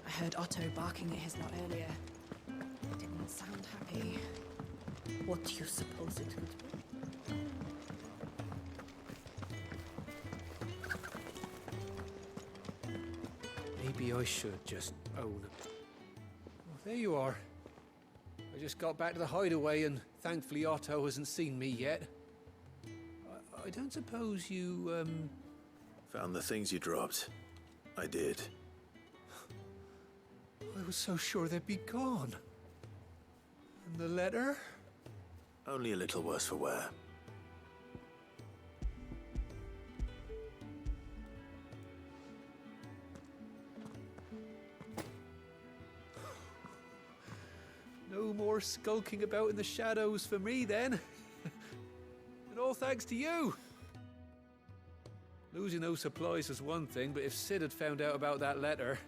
I heard Otto barking at his lot earlier. Didn't sound happy. What do you suppose it could be? Maybe I should just own it. Well, there you are. I just got back to the hideaway and thankfully Otto hasn't seen me yet. I don't suppose you, Found the things you dropped. I did. I was so sure they'd be gone. And the letter? Only a little worse for wear. No more skulking about in the shadows for me, then. And all thanks to you. Losing those supplies was one thing, but if Sid had found out about that letter...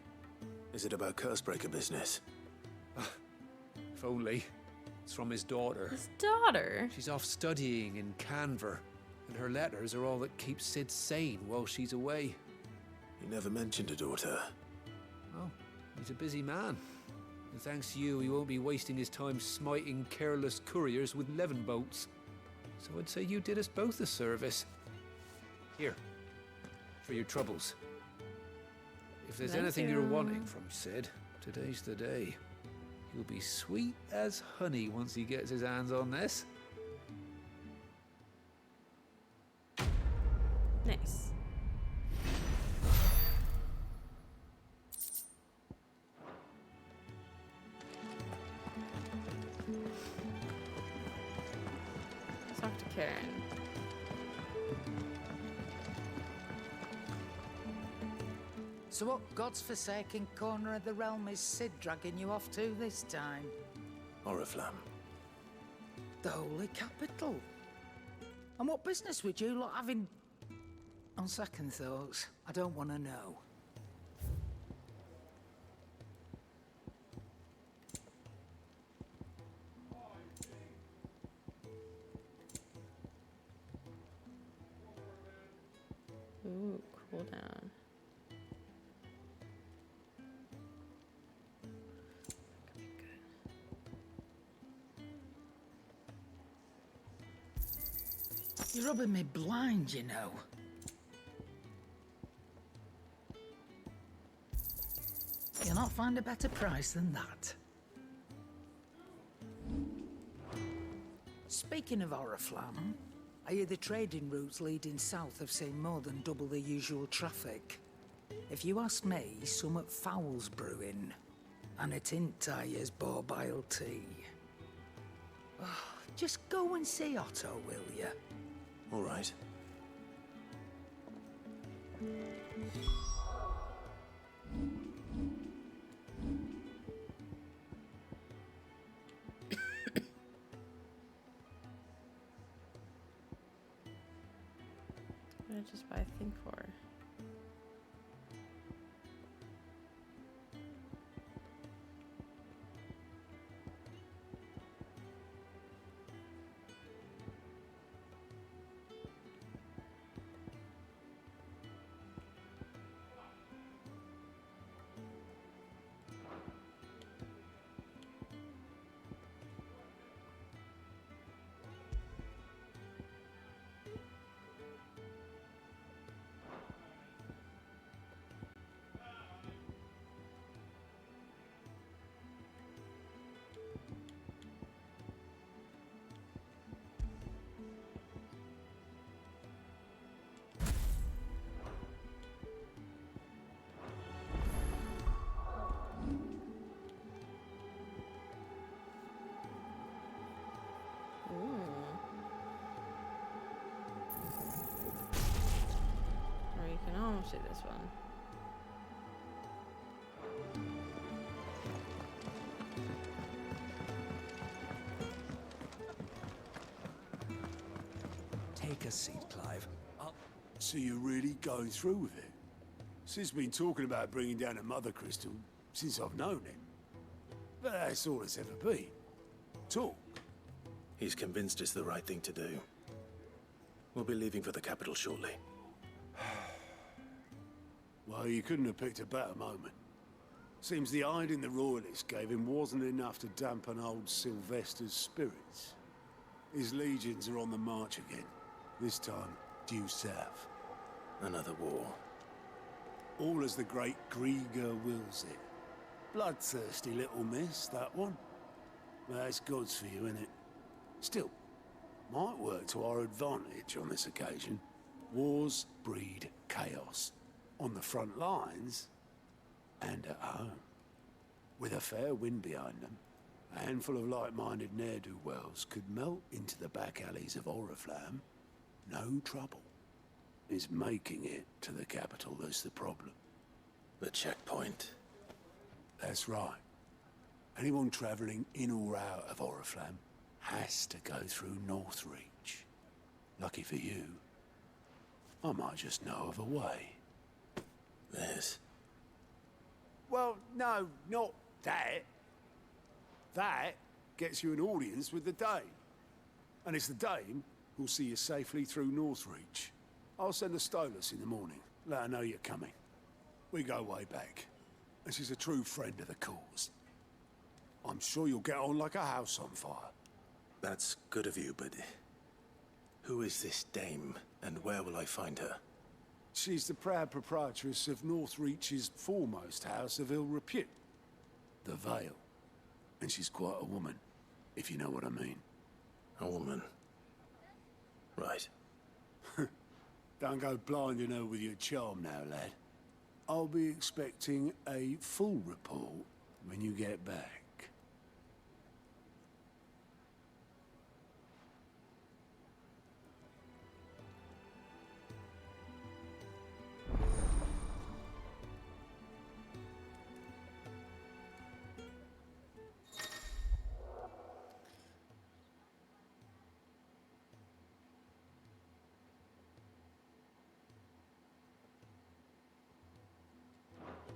Is it about Cursebreaker business? If only. It's from his daughter. His daughter? She's off studying in Canver, and her letters are all that keeps Sid sane while she's away. You never mentioned a daughter. Oh, he's a busy man. And thanks to you, he won't be wasting his time smiting careless couriers with levin bolts. So I'd say you did us both a service. Here, for your troubles. If there's anything you're wanting from Sid, today's the day. He'll be sweet as honey once he gets his hands on this. Nice. Let's talk to Karen. So what God's forsaken corner of the realm is Sid dragging you off to this time? Oriflamme. The Holy Capital. And what business would you lot have in... On second thoughts, I don't want to know. Ooh, cool down. You're rubbing me blind, you know. You'll not find a better price than that. Speaking of Oriflamme, I hear the trading routes leading south have seen more than double the usual traffic. If you ask me, summat foul's brewing. And it ain't Tyre's borbile tea. Oh, just go and see Otto, will you? All right. What did I just buy a thing for? Or you can almost do this one. Take a seat, Clive. So you're really going through with it? Sid's been talking about bringing down a mother crystal since I've known him. But that's all it's ever been. Talk. He's convinced it's the right thing to do. We'll be leaving for the capital shortly. Well, you couldn't have picked a better moment. Seems the hiding the royalists gave him wasn't enough to dampen old Sylvester's spirits. His legions are on the march again. This time, due south. Another war. All as the great Grieger wills it. Bloodthirsty little miss, that one. But that's God's for you, innit? Still, might work to our advantage on this occasion. Wars breed chaos. On the front lines, and at home. With a fair wind behind them, a handful of like-minded ne'er-do-wells could melt into the back alleys of Oriflamme. No trouble. It's making it to the capital that's the problem. The checkpoint. That's right. Anyone travelling in or out of Oriflamme has to go through Northreach. Lucky for you, I might just know of a way. This? Well, no, not that. That gets you an audience with the Dame. And it's the Dame who'll see you safely through Northreach. I'll send a Stolas in the morning. Let her know you're coming. We go way back. And she's a true friend of the cause. I'm sure you'll get on like a house on fire. That's good of you, but who is this Dame, and where will I find her? She's the proud proprietress of Northreach's foremost house of ill repute, the Vale. And she's quite a woman, if you know what I mean. A woman? Right. Don't go blinding her with your charm now, lad. I'll be expecting a full report when you get back.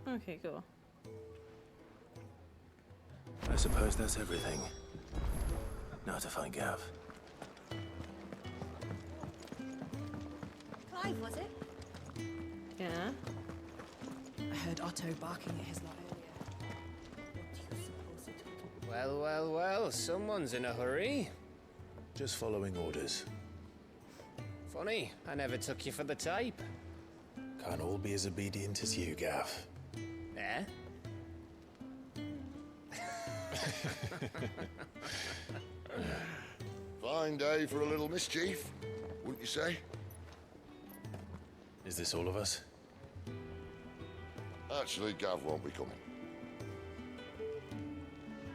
Okay, cool. I suppose that's everything. Now to find Gav. Clive, was it? Yeah? I heard Otto barking at his lot earlier. What do you suppose it would... Well, well, well, someone's in a hurry. Just following orders. Funny, I never took you for the type. Can't all be as obedient as you, Gav. Eh? Fine day for a little mischief, wouldn't you say? Is this all of us? Actually, Gav won't be coming.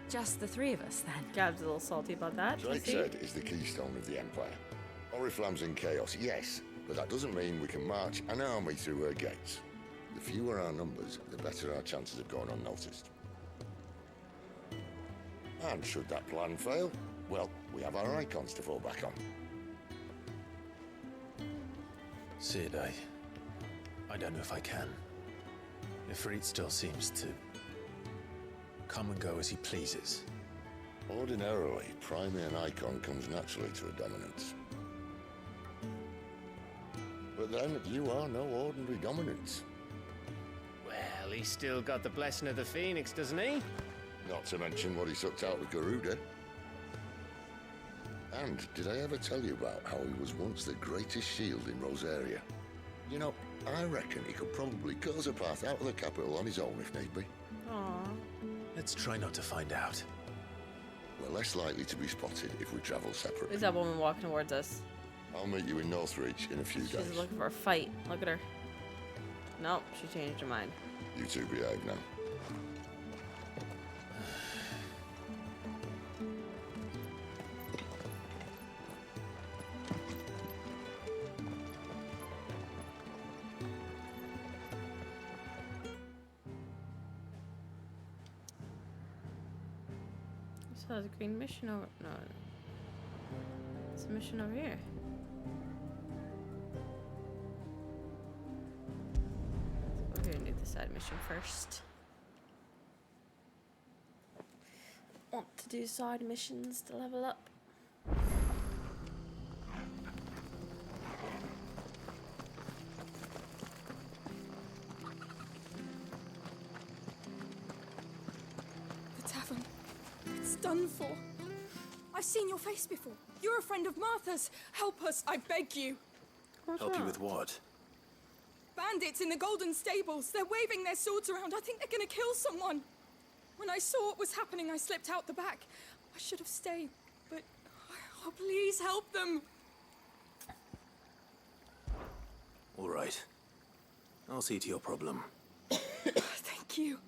Just the three of us, then. Gav's a little salty about that. Drake's Head is the keystone of the Empire. Oriflamme's in chaos, yes, but that doesn't mean we can march an army through her gates. The fewer our numbers, the better our chances of going unnoticed. And should that plan fail, well, we have our icons to fall back on. Sid, I don't know if I can. Ifrit still seems to come and go as he pleases. Ordinarily, priming an icon comes naturally to a dominance. But then, you are no ordinary dominance. Well, he's still got the blessing of the Phoenix, doesn't he? Not to mention what he sucked out with Garuda. And did I ever tell you about how he was once the greatest shield in Rosaria? You know, I reckon he could probably cause a path out of the capital on his own if need be. Aww. Let's try not to find out. We're less likely to be spotted if we travel separately. There's that woman walking towards us. I'll meet you in Northreach in a few days. She's looking for a fight. Look at her. Nope, she changed her mind. You two behave now. So there's a green mission over. No. It's a mission over here. Let's go here and do the side mission first. Want to do side missions to level up. The tavern. It's done for. I've seen your face before. You're a friend of Martha's. Help us, I beg you. Help you with what? Bandits in the Golden Stables. They're waving their swords around. I think they're gonna kill someone. When I saw what was happening, I slipped out the back. I should have stayed, but... Oh, please help them. All right. I'll see to your problem. Thank you.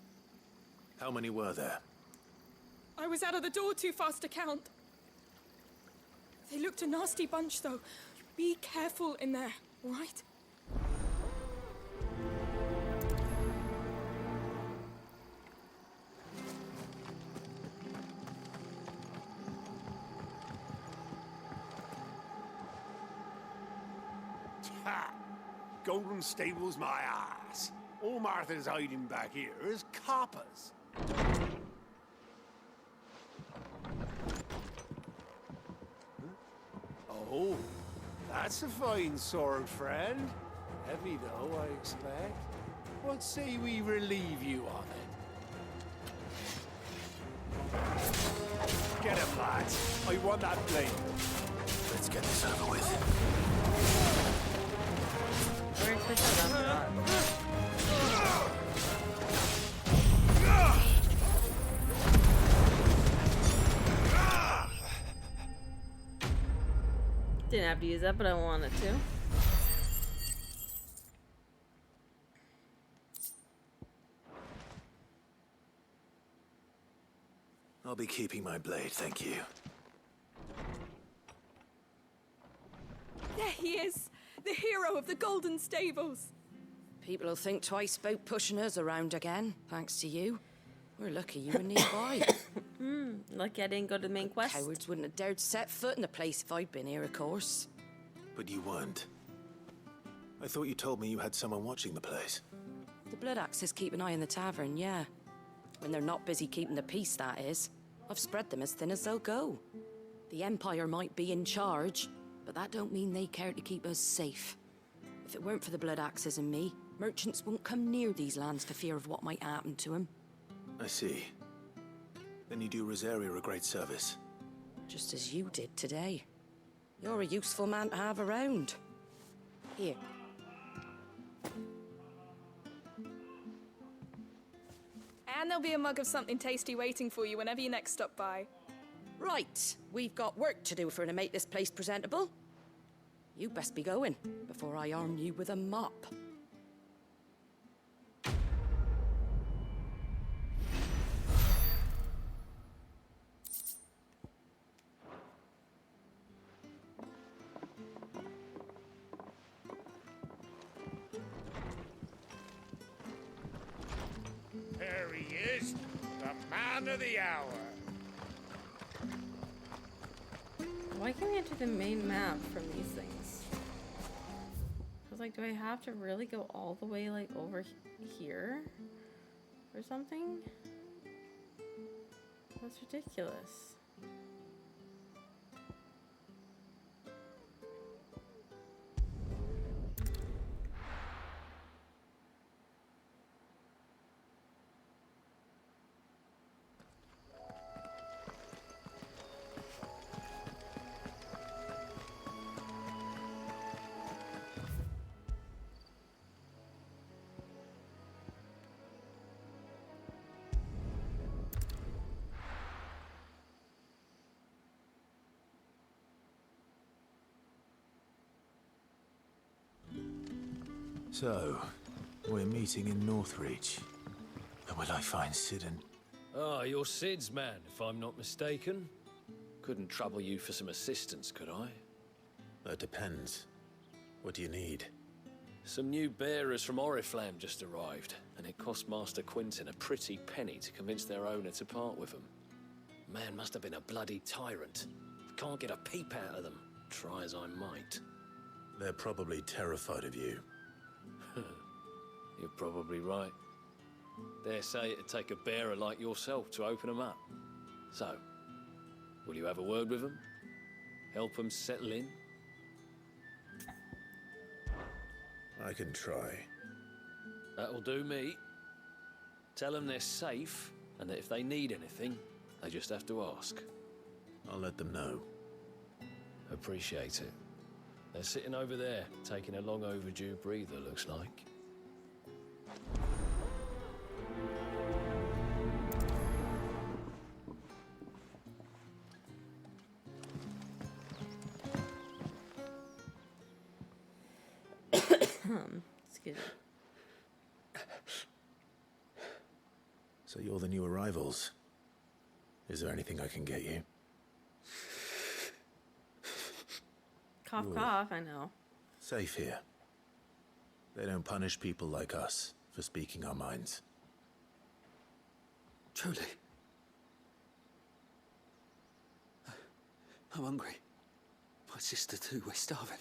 How many were there? I was out of the door too fast to count. They looked a nasty bunch, though. Be careful in there, all right? Ha! Golden Stables my ass. All Martha's hiding back here is coppers. Oh, that's a fine sword, friend. Heavy though, I expect. What say we relieve you of it? Get him, lads. I want that blade. Let's get this over with. We're expecting that. Didn't have to use that, but I wanted to. I'll be keeping my blade, thank you. There he is, the hero of the Golden Stables. People will think twice about pushing us around again, thanks to you. We're lucky you were nearby. Lucky I didn't go to the main quest. Cowards wouldn't have dared set foot in the place if I'd been here, of course. But you weren't. I thought you told me you had someone watching the place. The Blood Axes keep an eye on the tavern, yeah. When they're not busy keeping the peace, that is. I've spread them as thin as they'll go. The Empire might be in charge, but that don't mean they care to keep us safe. If it weren't for the Blood Axes and me, merchants won't come near these lands for fear of what might happen to them. I see. Then you do Rosaria a great service. Just as you did today. You're a useful man to have around. Here. And there'll be a mug of something tasty waiting for you whenever you next stop by. Right, we've got work to do if we're to make this place presentable. You best be going before I arm you with a mop. There he is, the man of the hour. Why can't we enter the main map from these things? I was like, do I have to really go all the way like over here or something? That's ridiculous. So, we're meeting in Northreach. And will I find Sid and... Ah, you're Sid's man, if I'm not mistaken. Couldn't trouble you for some assistance, could I? That depends. What do you need? Some new bearers from Oriflamme just arrived, and it cost Master Quinton a pretty penny to convince their owner to part with them. Man must have been a bloody tyrant. Can't get a peep out of them, try as I might. They're probably terrified of you. You're probably right. Dare say it'd take a bearer like yourself to open them up. So, will you have a word with them? Help them settle in? I can try. That'll do me. Tell them they're safe, and that if they need anything, they just have to ask. I'll let them know. Appreciate it. They're sitting over there, taking a long overdue breather, looks like. Excuse me. So you're the new arrivals. Is there anything I can get you? Cough, Ooh. cough, I know. Safe here. They don't punish people like us for speaking our minds. Truly. I'm hungry. My sister too, we're starving.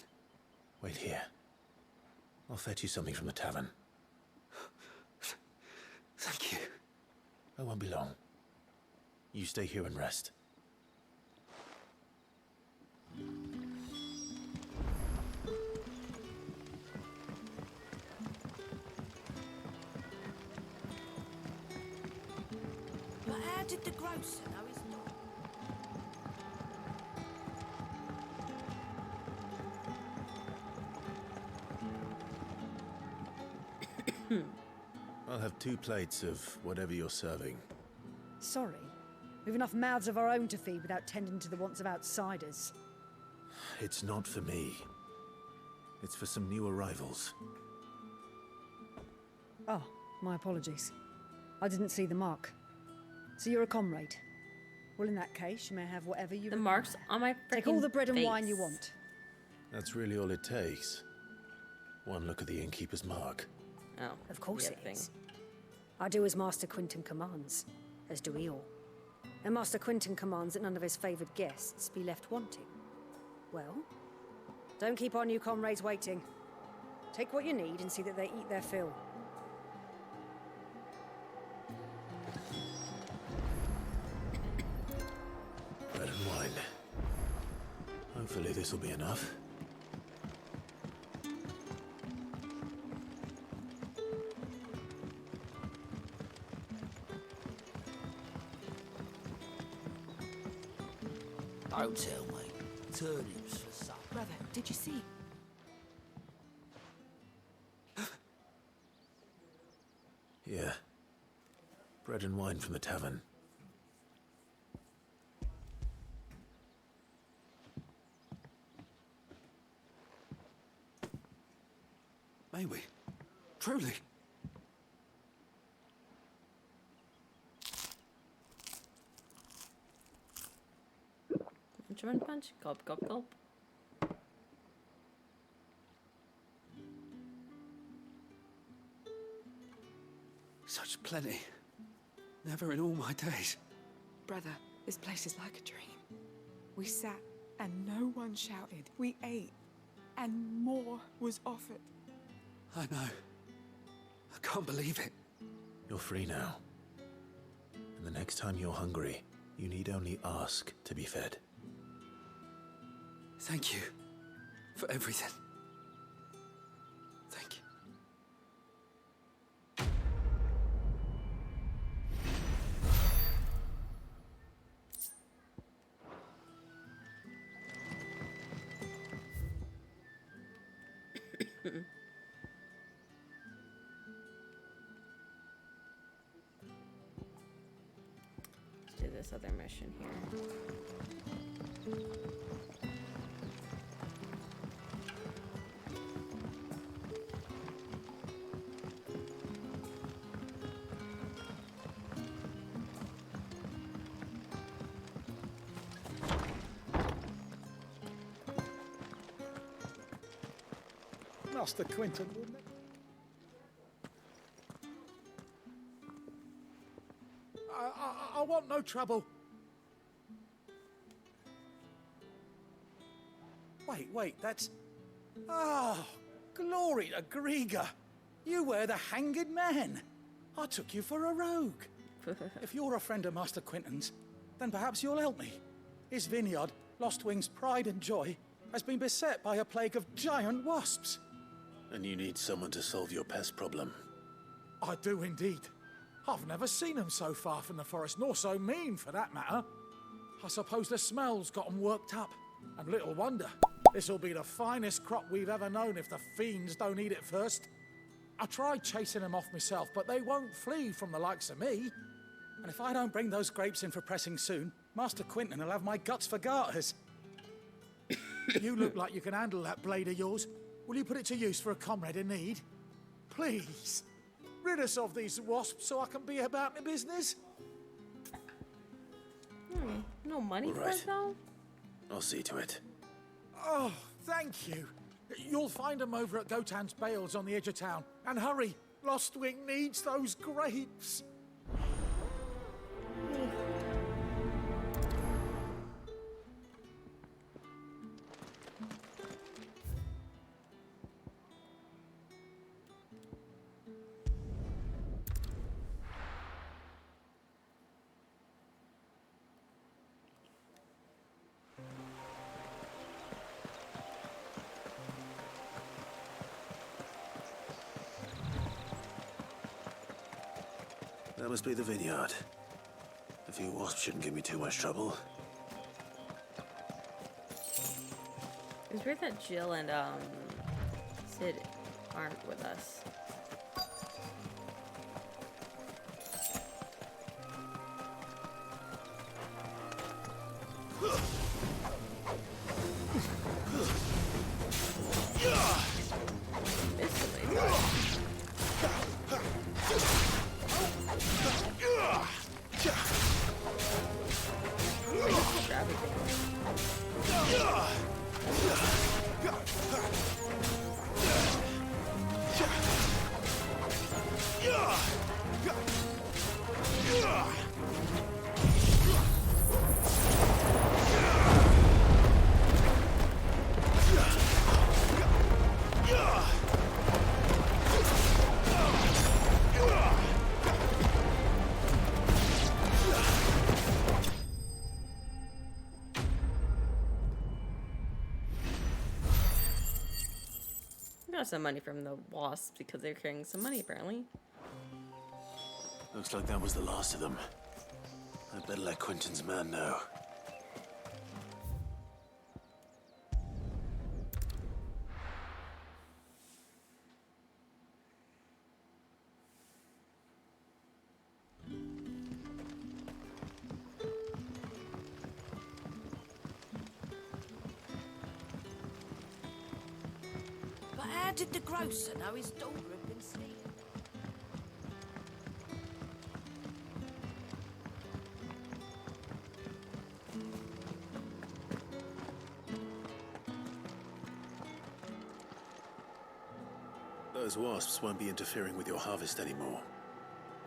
Wait here. I'll fetch you something from the tavern. Thank you. I won't be long. You stay here and rest. But how did the grocer know his dog? I'll have 2 plates of whatever you're serving. Sorry. We've enough mouths of our own to feed without tending to the wants of outsiders. It's not for me. It's for some new arrivals. Oh, my apologies. I didn't see the mark. So you're a comrade. Well, in that case, you may have whatever you... The mark's on my Take all the bread and face. wine you want. That's really all it takes. One look at the innkeeper's mark. Oh, Of course the it other is. I do as Master Quinton commands, as do we all. And Master Quinton commands that none of his favoured guests be left wanting. Well, don't keep our new comrades waiting. Take what you need and see that they eat their fill. Bread and wine. Hopefully this will be enough. Don't tell me. Turnips for supper. Brother, did you see? Yeah. Bread and wine from the tavern. May we? Truly? Punch, punch. Gulp, gulp, gulp. Such plenty. Never in all my days. Brother, this place is like a dream. We sat and no one shouted. We ate and more was offered. I know. I can't believe it. You're free now. And the next time you're hungry, you need only ask to be fed. Thank you for everything. Thank you. Let's do this other mission here. Master Quinton, wouldn't it? I want no trouble. Wait, that's... Oh, glory to Griga. You were the hanged man. I took you for a rogue. If you're a friend of Master Quinton's, then perhaps you'll help me. His vineyard, Lostwing's pride and joy, has been beset by a plague of giant wasps. And you need someone to solve your pest problem. I do indeed. I've never seen them so far from the forest, nor so mean, for that matter. I suppose the smell's got them worked up. And little wonder. This'll be the finest crop we've ever known if the fiends don't eat it first. I tried chasing them off myself, but they won't flee from the likes of me. And if I don't bring those grapes in for pressing soon, Master Quinton will have my guts for garters. You look like you can handle that blade of yours. Will you put it to use for a comrade in need? Please, rid us of these wasps so I can be about my business. No money for Right. it though? I'll see to it. Oh, thank you. You'll find them over at Gotan's bales on the edge of town. And hurry, Lostwing needs those grapes. That must be the vineyard. A few wasps shouldn't give me too much trouble. It's weird that Jill and Sid aren't with us. Got some money from the wasps because they're carrying some money apparently. Looks like that was the last of them. I'd better let Quinton's man know. But how did the grocer know his daughter had been stealing? Those wasps won't be interfering with your harvest anymore.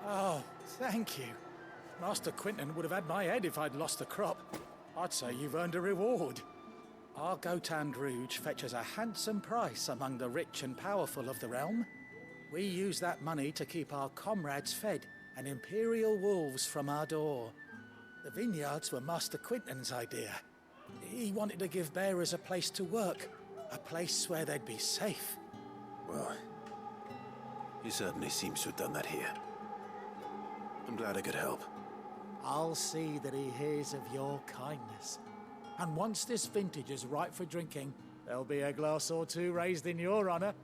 Oh, thank you. Master Quinton would have had my head if I'd lost the crop. I'd say you've earned a reward. Our Gotan Rouge fetches a handsome price among the rich and powerful of the realm. We use that money to keep our comrades fed and imperial wolves from our door. The vineyards were Master Quinton's idea. He wanted to give bearers a place to work, a place where they'd be safe. Well, he certainly seems to have done that here. I'm glad I could help. I'll see that he hears of your kindness. And once this vintage is ripe for drinking, there'll be a glass or two raised in your honor.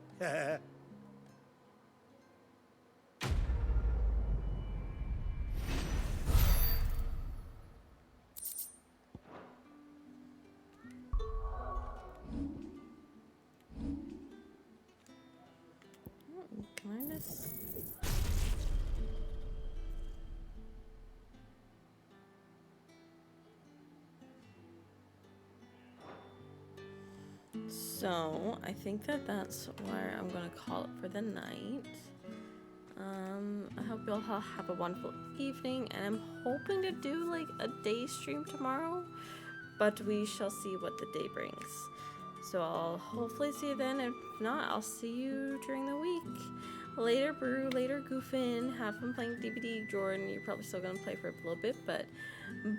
Can I just... So, I think that that's where I'm gonna call it for the night. I hope you all have a wonderful evening, and I'm hoping to do like a day stream tomorrow, but we shall see what the day brings. So I'll hopefully see you then. If not, I'll see you during the week. Later, Brew, later, Goofin. Have fun playing DVD. Jordan, you're probably still gonna play for a little bit, but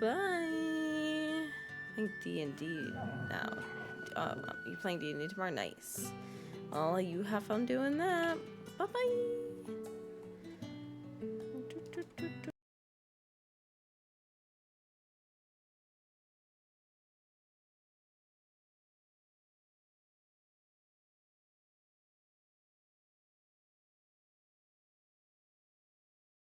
bye. I think D&D now. You playing D&D tomorrow? Nice. Well, you have fun doing that. Bye-bye.